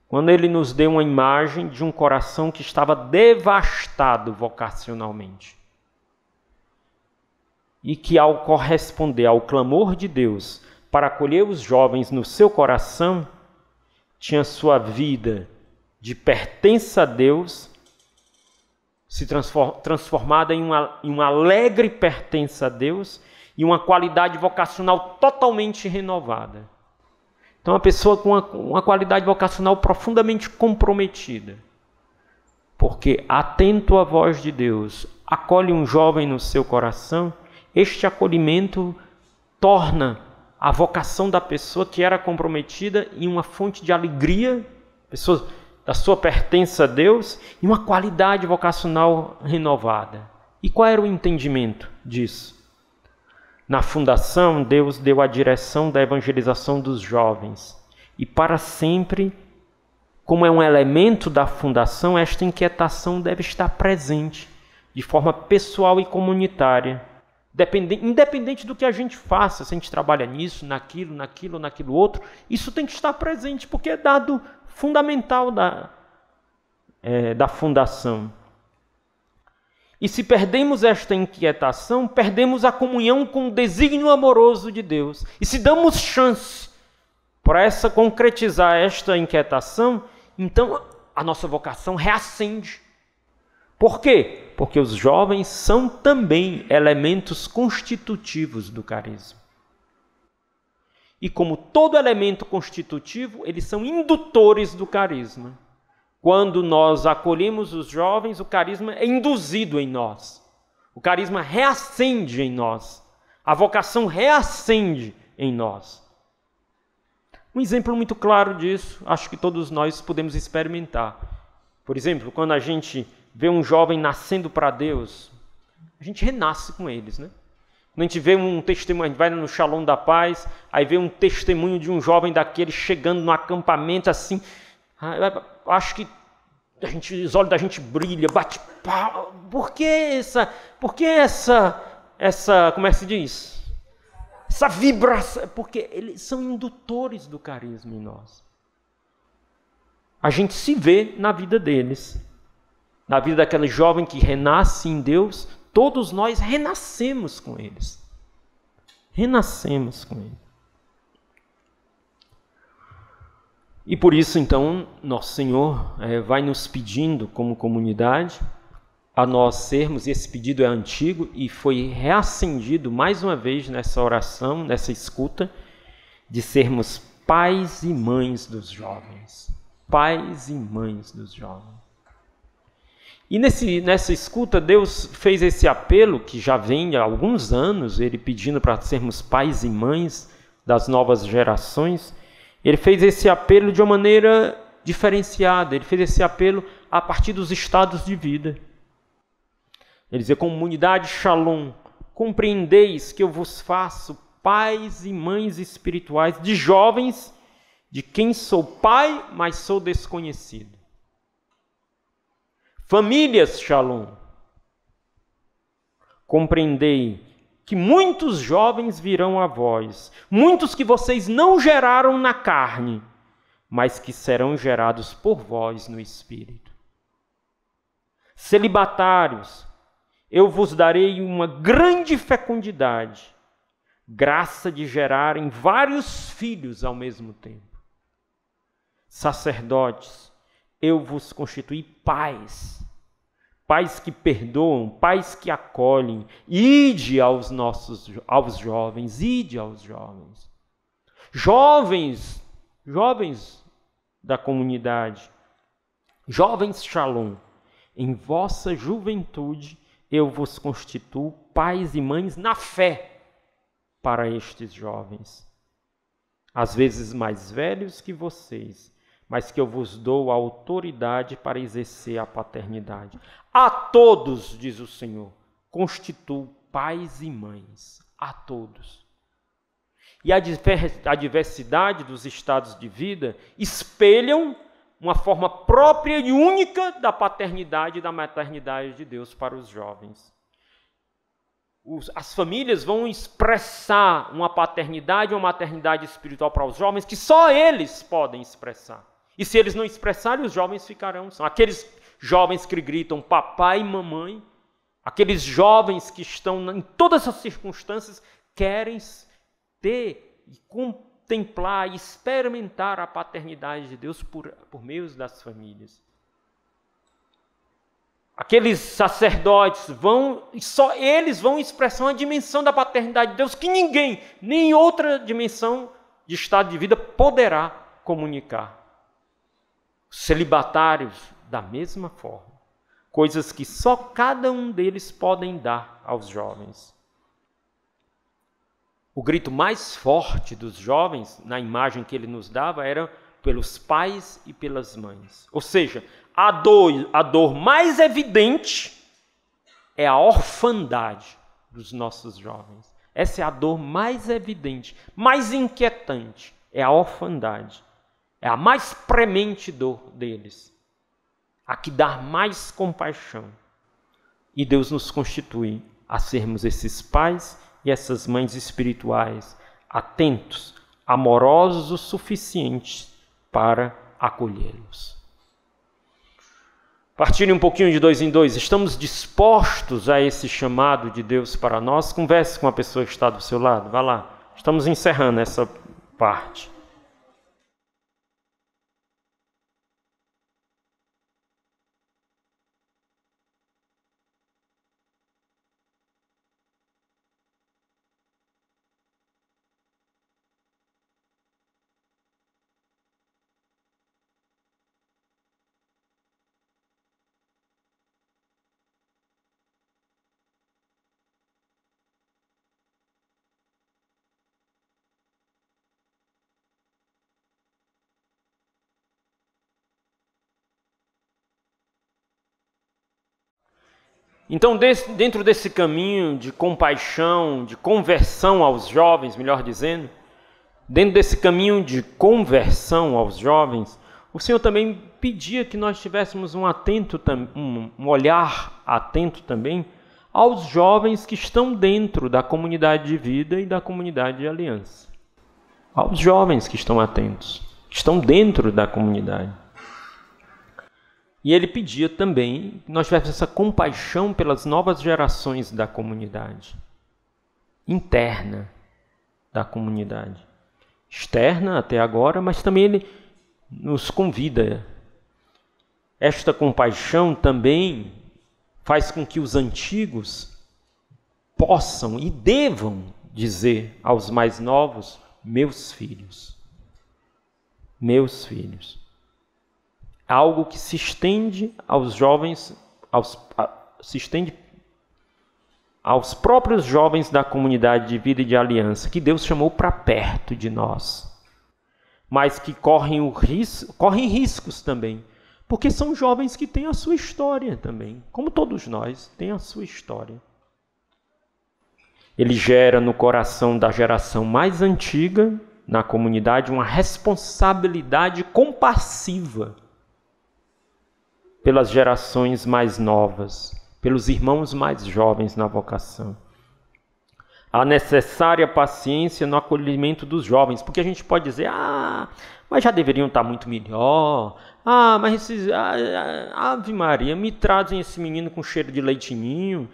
Speaker 1: quando Ele nos deu uma imagem de um coração que estava devastado vocacionalmente. E que ao corresponder ao clamor de Deus para acolher os jovens no seu coração, tinha sua vida de pertença a Deus, se transformada em uma alegre pertença a Deus e uma qualidade vocacional totalmente renovada. Então, uma pessoa com uma qualidade vocacional profundamente comprometida, porque atento à voz de Deus, acolhe um jovem no seu coração, este acolhimento torna a vocação da pessoa que era comprometida em uma fonte de alegria, da sua pertença a Deus, e uma qualidade vocacional renovada. E qual era o entendimento disso? Na fundação, Deus deu a direção da evangelização dos jovens. E para sempre, como é um elemento da fundação, esta inquietação deve estar presente de forma pessoal e comunitária. Independente do que a gente faça, se a gente trabalha nisso, naquilo outro, isso tem que estar presente, porque é dado fundamental da fundação. E se perdemos esta inquietação, perdemos a comunhão com o desígnio amoroso de Deus. E se damos chance para concretizar esta inquietação, então a nossa vocação reacende. Por quê? Porque os jovens são também elementos constitutivos do carisma. E como todo elemento constitutivo, eles são indutores do carisma. Quando nós acolhemos os jovens, o carisma é induzido em nós. O carisma reacende em nós. A vocação reacende em nós. Um exemplo muito claro disso, acho que todos nós podemos experimentar. Por exemplo, quando a gente vê um jovem nascendo para Deus, a gente renasce com eles, né? Quando a gente vê um testemunho, a gente vai no Shalom da Paz, aí vê um testemunho de um jovem daquele chegando no acampamento assim, acho que os olhos da gente brilham, bate pau. Por que essa, como é que se diz? Essa vibração, porque eles são indutores do carisma em nós. A gente se vê na vida deles. Na vida daquele jovem que renasce em Deus, todos nós renascemos com eles. Renascemos com eles. E por isso, então, nosso Senhor vai nos pedindo, como comunidade, a nós sermos, e esse pedido é antigo e foi reacendido mais uma vez nessa oração, nessa escuta, de sermos pais e mães dos jovens. Pais e mães dos jovens. E nessa escuta, Deus fez esse apelo, que já vem há alguns anos, Ele pedindo para sermos pais e mães das novas gerações. Ele fez esse apelo de uma maneira diferenciada, ele fez esse apelo a partir dos estados de vida. Ele dizia, comunidade Shalom, compreendeis que eu vos faço pais e mães espirituais de jovens, de quem sou pai, mas sou desconhecido. Famílias Shalom, compreendei que muitos jovens virão a vós, muitos que vocês não geraram na carne, mas que serão gerados por vós no Espírito. Celibatários, eu vos darei uma grande fecundidade, graça de gerarem vários filhos ao mesmo tempo. Sacerdotes, eu vos constituí pais, pais que perdoam, pais que acolhem. Ide aos jovens, ide aos jovens. Jovens da comunidade, jovens Shalom, em vossa juventude eu vos constituo pais e mães na fé para estes jovens. Às vezes mais velhos que vocês, mas que eu vos dou a autoridade para exercer a paternidade. A todos, diz o Senhor, constituo pais e mães, a todos. E a diversidade dos estados de vida espelham uma forma própria e única da paternidade e da maternidade de Deus para os jovens. As famílias vão expressar uma paternidade e uma maternidade espiritual para os jovens que só eles podem expressar. E se eles não expressarem, os jovens ficarão. São aqueles jovens que gritam papai e mamãe, aqueles jovens que estão em todas as circunstâncias, querem ter e contemplar e experimentar a paternidade de Deus por meio das famílias. Aqueles sacerdotes só eles vão expressar uma dimensão da paternidade de Deus que ninguém, nem outra dimensão de estado de vida poderá comunicar. Os celibatários, da mesma forma. Coisas que só cada um deles podem dar aos jovens. O grito mais forte dos jovens, na imagem que ele nos dava, era pelos pais e pelas mães. Ou seja, a dor mais evidente é a orfandade dos nossos jovens. Essa é a dor mais evidente, mais inquietante, é a orfandade. É a mais premente dor deles, a que dá mais compaixão. E Deus nos constitui a sermos esses pais e essas mães espirituais, atentos, amorosos o suficiente para acolhê-los. Partilhe um pouquinho de 2 em 2. Estamos dispostos a esse chamado de Deus para nós? Converse com a pessoa que está do seu lado. Vá lá. Estamos encerrando essa parte. Então, dentro desse caminho de compaixão, de conversão aos jovens, melhor dizendo, dentro desse caminho de conversão aos jovens, o Senhor também pedia que nós tivéssemos um olhar atento também aos jovens que estão dentro da comunidade de vida e da comunidade de aliança. Aos jovens que estão atentos, que estão dentro da comunidade. E ele pedia também que nós tivéssemos essa compaixão pelas novas gerações da comunidade, interna da comunidade, externa até agora, mas também ele nos convida. Esta compaixão também faz com que os antigos possam e devam dizer aos mais novos: meus filhos. Meus filhos. Algo que se estende aos jovens, se estende aos próprios jovens da comunidade de vida e de aliança, que Deus chamou para perto de nós, mas que correm riscos também, porque são jovens que têm a sua história também, como todos nós, têm a sua história. Ele gera no coração da geração mais antiga, na comunidade, uma responsabilidade compassiva pelas gerações mais novas, pelos irmãos mais jovens na vocação. A necessária paciência no acolhimento dos jovens, porque a gente pode dizer: mas já deveriam estar muito melhor. Mas esses, Ave Maria, me trazem esse menino com cheiro de leitinho.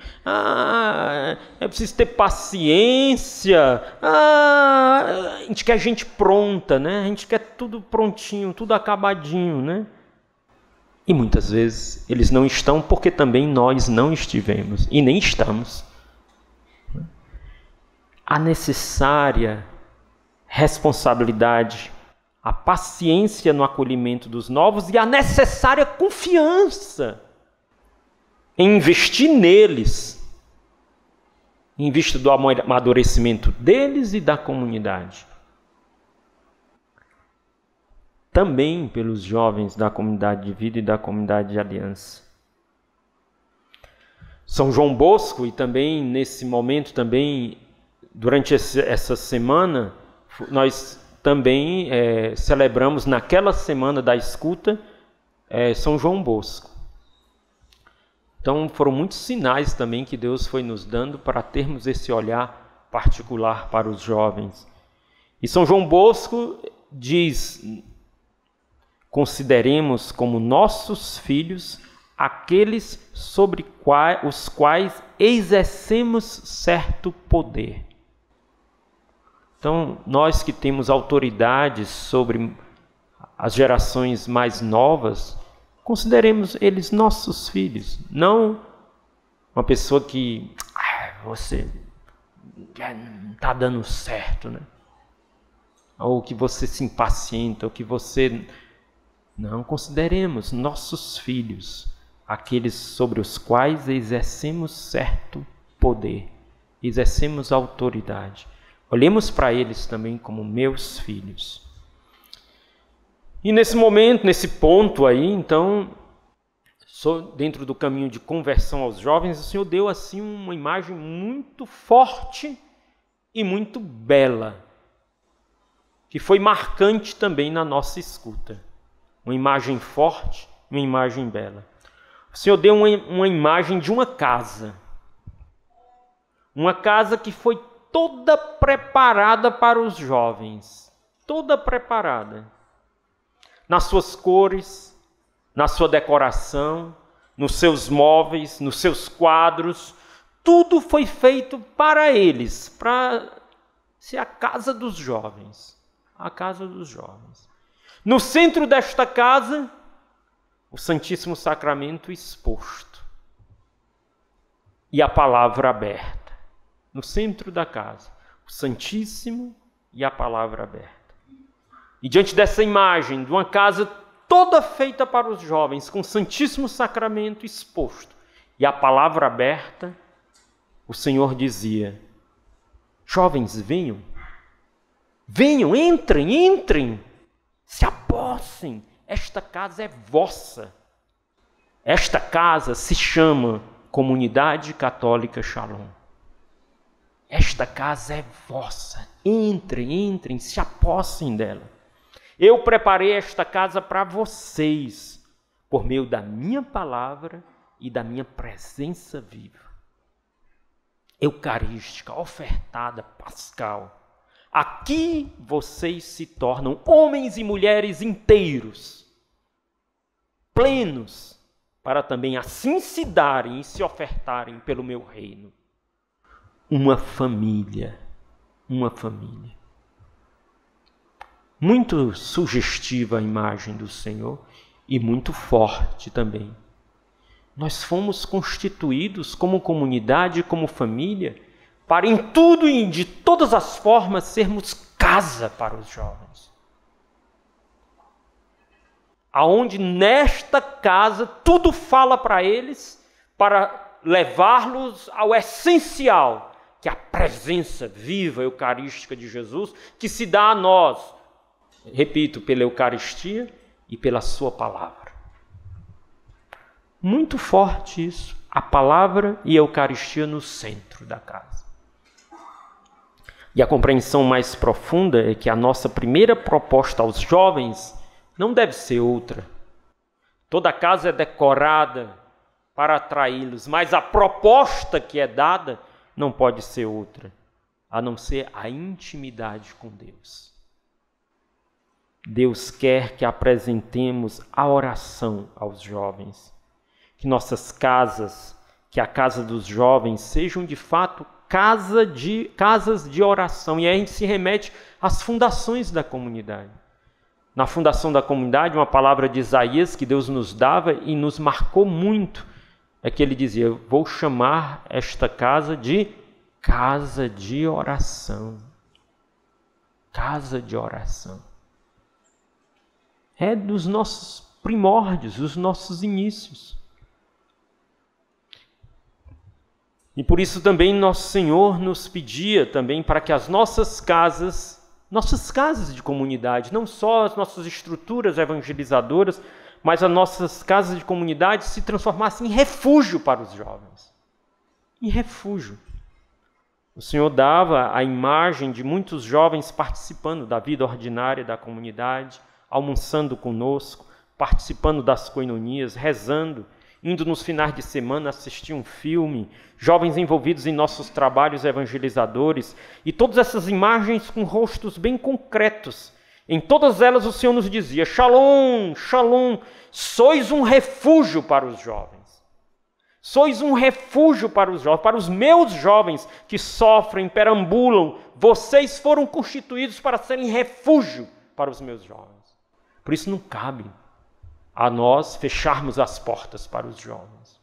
Speaker 1: É preciso ter paciência. A gente quer gente pronta, né? A gente quer tudo prontinho, tudo acabadinho, né? E muitas vezes eles não estão porque também nós não estivemos e nem estamos. A necessária responsabilidade, a paciência no acolhimento dos novos e a necessária confiança em investir neles, em vista do amadurecimento deles e da comunidade. Também pelos jovens da comunidade de vida e da comunidade de aliança. São João Bosco, e também nesse momento, também durante essa semana, nós também celebramos naquela semana da escuta São João Bosco. Então foram muitos sinais também que Deus foi nos dando para termos esse olhar particular para os jovens. E São João Bosco diz: consideremos como nossos filhos aqueles sobre os quais exercemos certo poder. Então, nós que temos autoridade sobre as gerações mais novas, consideremos eles nossos filhos, não uma pessoa que você não está dando certo, né? Ou que você se impacienta, ou que você... Não, consideremos nossos filhos, aqueles sobre os quais exercemos certo poder, exercemos autoridade. Olhemos para eles também como meus filhos. E nesse momento, nesse ponto aí, então, dentro do caminho de conversão aos jovens, o Senhor deu assim uma imagem muito forte e muito bela, que foi marcante também na nossa escuta. Uma imagem forte, uma imagem bela. O Senhor deu uma imagem de uma casa. Uma casa que foi toda preparada para os jovens. Toda preparada. Nas suas cores, na sua decoração, nos seus móveis, nos seus quadros. Tudo foi feito para eles, para ser a casa dos jovens. A casa dos jovens. No centro desta casa, o Santíssimo Sacramento exposto e a palavra aberta. No centro da casa, o Santíssimo e a palavra aberta. E diante dessa imagem de uma casa toda feita para os jovens, com o Santíssimo Sacramento exposto e a palavra aberta, o Senhor dizia: jovens, venham, venham, entrem, se apossem, esta casa é vossa. Esta casa se chama Comunidade Católica Shalom. Esta casa é vossa. Entrem, se apossem dela. Eu preparei esta casa para vocês, por meio da minha palavra e da minha presença viva. Eucarística, ofertada, pascal. Aqui vocês se tornam homens e mulheres inteiros, plenos, para também assim se darem e se ofertarem pelo meu reino. Uma família. Muito sugestiva a imagem do Senhor e muito forte também. Nós fomos constituídos como comunidade, como família, para em tudo e de todas as formas sermos casa para os jovens. Aonde nesta casa tudo fala para eles, para levá-los ao essencial, que é a presença viva eucarística de Jesus, que se dá a nós, repito, pela Eucaristia e pela sua palavra. Muito forte isso, a palavra e a Eucaristia no centro da casa. E a compreensão mais profunda é que a nossa primeira proposta aos jovens não deve ser outra. Toda casa é decorada para atraí-los, mas a proposta que é dada não pode ser outra, a não ser a intimidade com Deus. Deus quer que apresentemos a oração aos jovens, que nossas casas, que a casa dos jovens sejam de fato casas de oração. E aí a gente se remete às fundações da comunidade. Na fundação da comunidade, uma palavra de Isaías que Deus nos dava e nos marcou muito, é que ele dizia: vou chamar esta casa de casa de oração. Casa de oração. É dos nossos primórdios, dos nossos inícios. E por isso também nosso Senhor nos pedia também para que as nossas casas de comunidade, não só as nossas estruturas evangelizadoras, mas as nossas casas de comunidade se transformassem em refúgio para os jovens. Em refúgio. O Senhor dava a imagem de muitos jovens participando da vida ordinária da comunidade, almoçando conosco, participando das coinonias, rezando, indo nos finais de semana assistir um filme, jovens envolvidos em nossos trabalhos evangelizadores, e todas essas imagens com rostos bem concretos. Em todas elas o Senhor nos dizia: Shalom, Shalom, sois um refúgio para os jovens. Sois um refúgio para os jovens, para os meus jovens que sofrem, perambulam. Vocês foram constituídos para serem refúgio para os meus jovens. Por isso não cabe a nós fecharmos as portas para os jovens.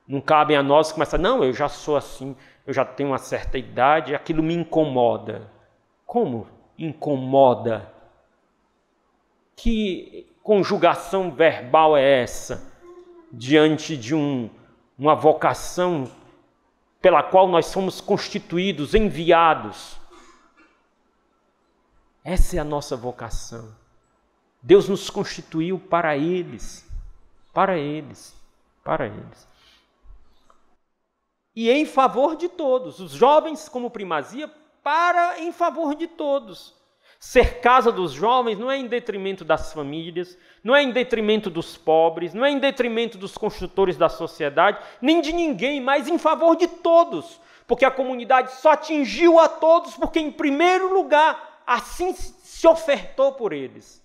Speaker 1: Não cabe a nós começar, não, eu já sou assim, eu já tenho uma certa idade, aquilo me incomoda. Como incomoda? Que conjugação verbal é essa diante de uma vocação pela qual nós somos constituídos, enviados? Essa é a nossa vocação. Deus nos constituiu para eles, para eles, para eles. E em favor de todos, os jovens como primazia, em favor de todos. Ser casa dos jovens não é em detrimento das famílias, não é em detrimento dos pobres, não é em detrimento dos construtores da sociedade, nem de ninguém, mas em favor de todos. Porque a comunidade só atingiu a todos porque, em primeiro lugar, assim se ofertou por eles.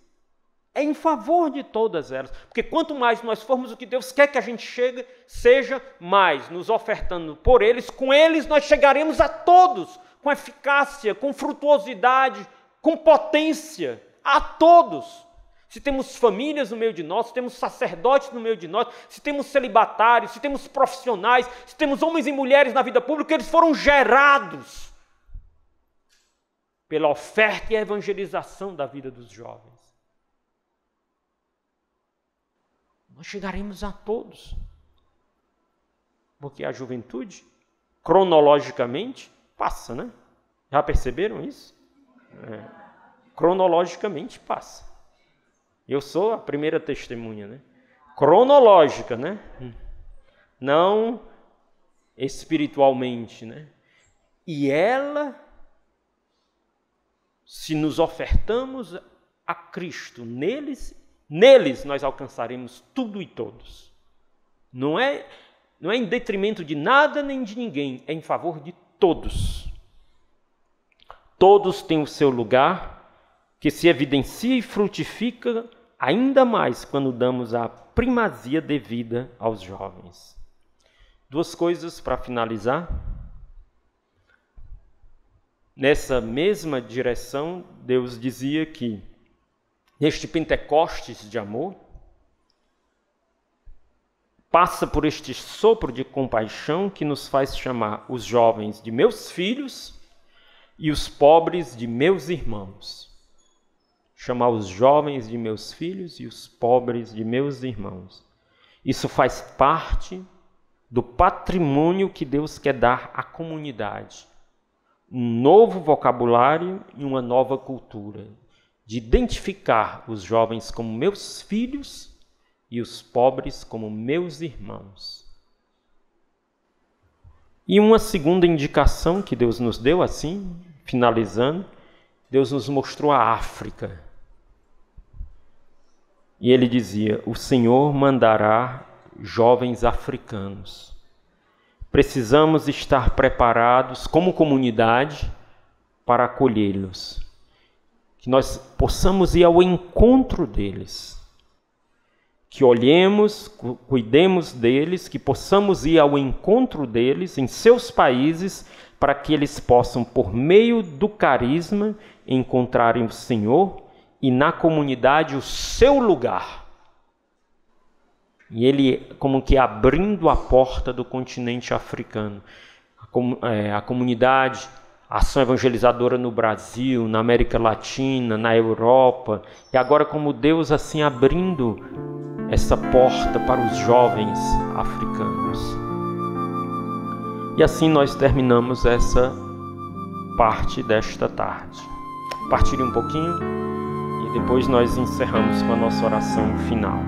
Speaker 1: É em favor de todas elas. Porque quanto mais nós formos o que Deus quer que a gente seja mais nos ofertando por eles, com eles nós chegaremos a todos, com eficácia, com frutuosidade, com potência, a todos. Se temos famílias no meio de nós, se temos sacerdotes no meio de nós, se temos celibatários, se temos profissionais, se temos homens e mulheres na vida pública, eles foram gerados pela oferta e evangelização da vida dos jovens. Nós chegaremos a todos. Porque a juventude, cronologicamente, passa, né? Já perceberam isso? Cronologicamente passa. Eu sou a primeira testemunha, né? Cronológica, né? Não espiritualmente, né? E ela, se nos ofertamos a Cristo, neles nós alcançaremos tudo e todos. Não é em detrimento de nada nem de ninguém, é em favor de todos. Todos têm o seu lugar, que se evidencia e frutifica ainda mais quando damos a primazia devida aos jovens. Duas coisas para finalizar. Nessa mesma direção, Deus dizia que este Pentecostes de amor passa por este sopro de compaixão que nos faz chamar os jovens de meus filhos e os pobres de meus irmãos. Chamar os jovens de meus filhos e os pobres de meus irmãos. Isso faz parte do patrimônio que Deus quer dar à comunidade. Um novo vocabulário e uma nova cultura. De identificar os jovens como meus filhos e os pobres como meus irmãos. E uma segunda indicação que Deus nos deu, assim, finalizando, Deus nos mostrou a África. E ele dizia, o Senhor mandará jovens africanos. Precisamos estar preparados como comunidade para acolhê-los. Que nós possamos ir ao encontro deles. Que olhemos, cuidemos deles, que possamos ir ao encontro deles em seus países, para que eles possam, por meio do carisma, encontrarem o Senhor e na comunidade o seu lugar. E ele como que abrindo a porta do continente africano. A comunidade, a ação evangelizadora no Brasil, na América Latina, na Europa. E agora como Deus assim abrindo essa porta para os jovens africanos. E assim nós terminamos essa parte desta tarde. Partilhe um pouquinho e depois nós encerramos com a nossa oração final.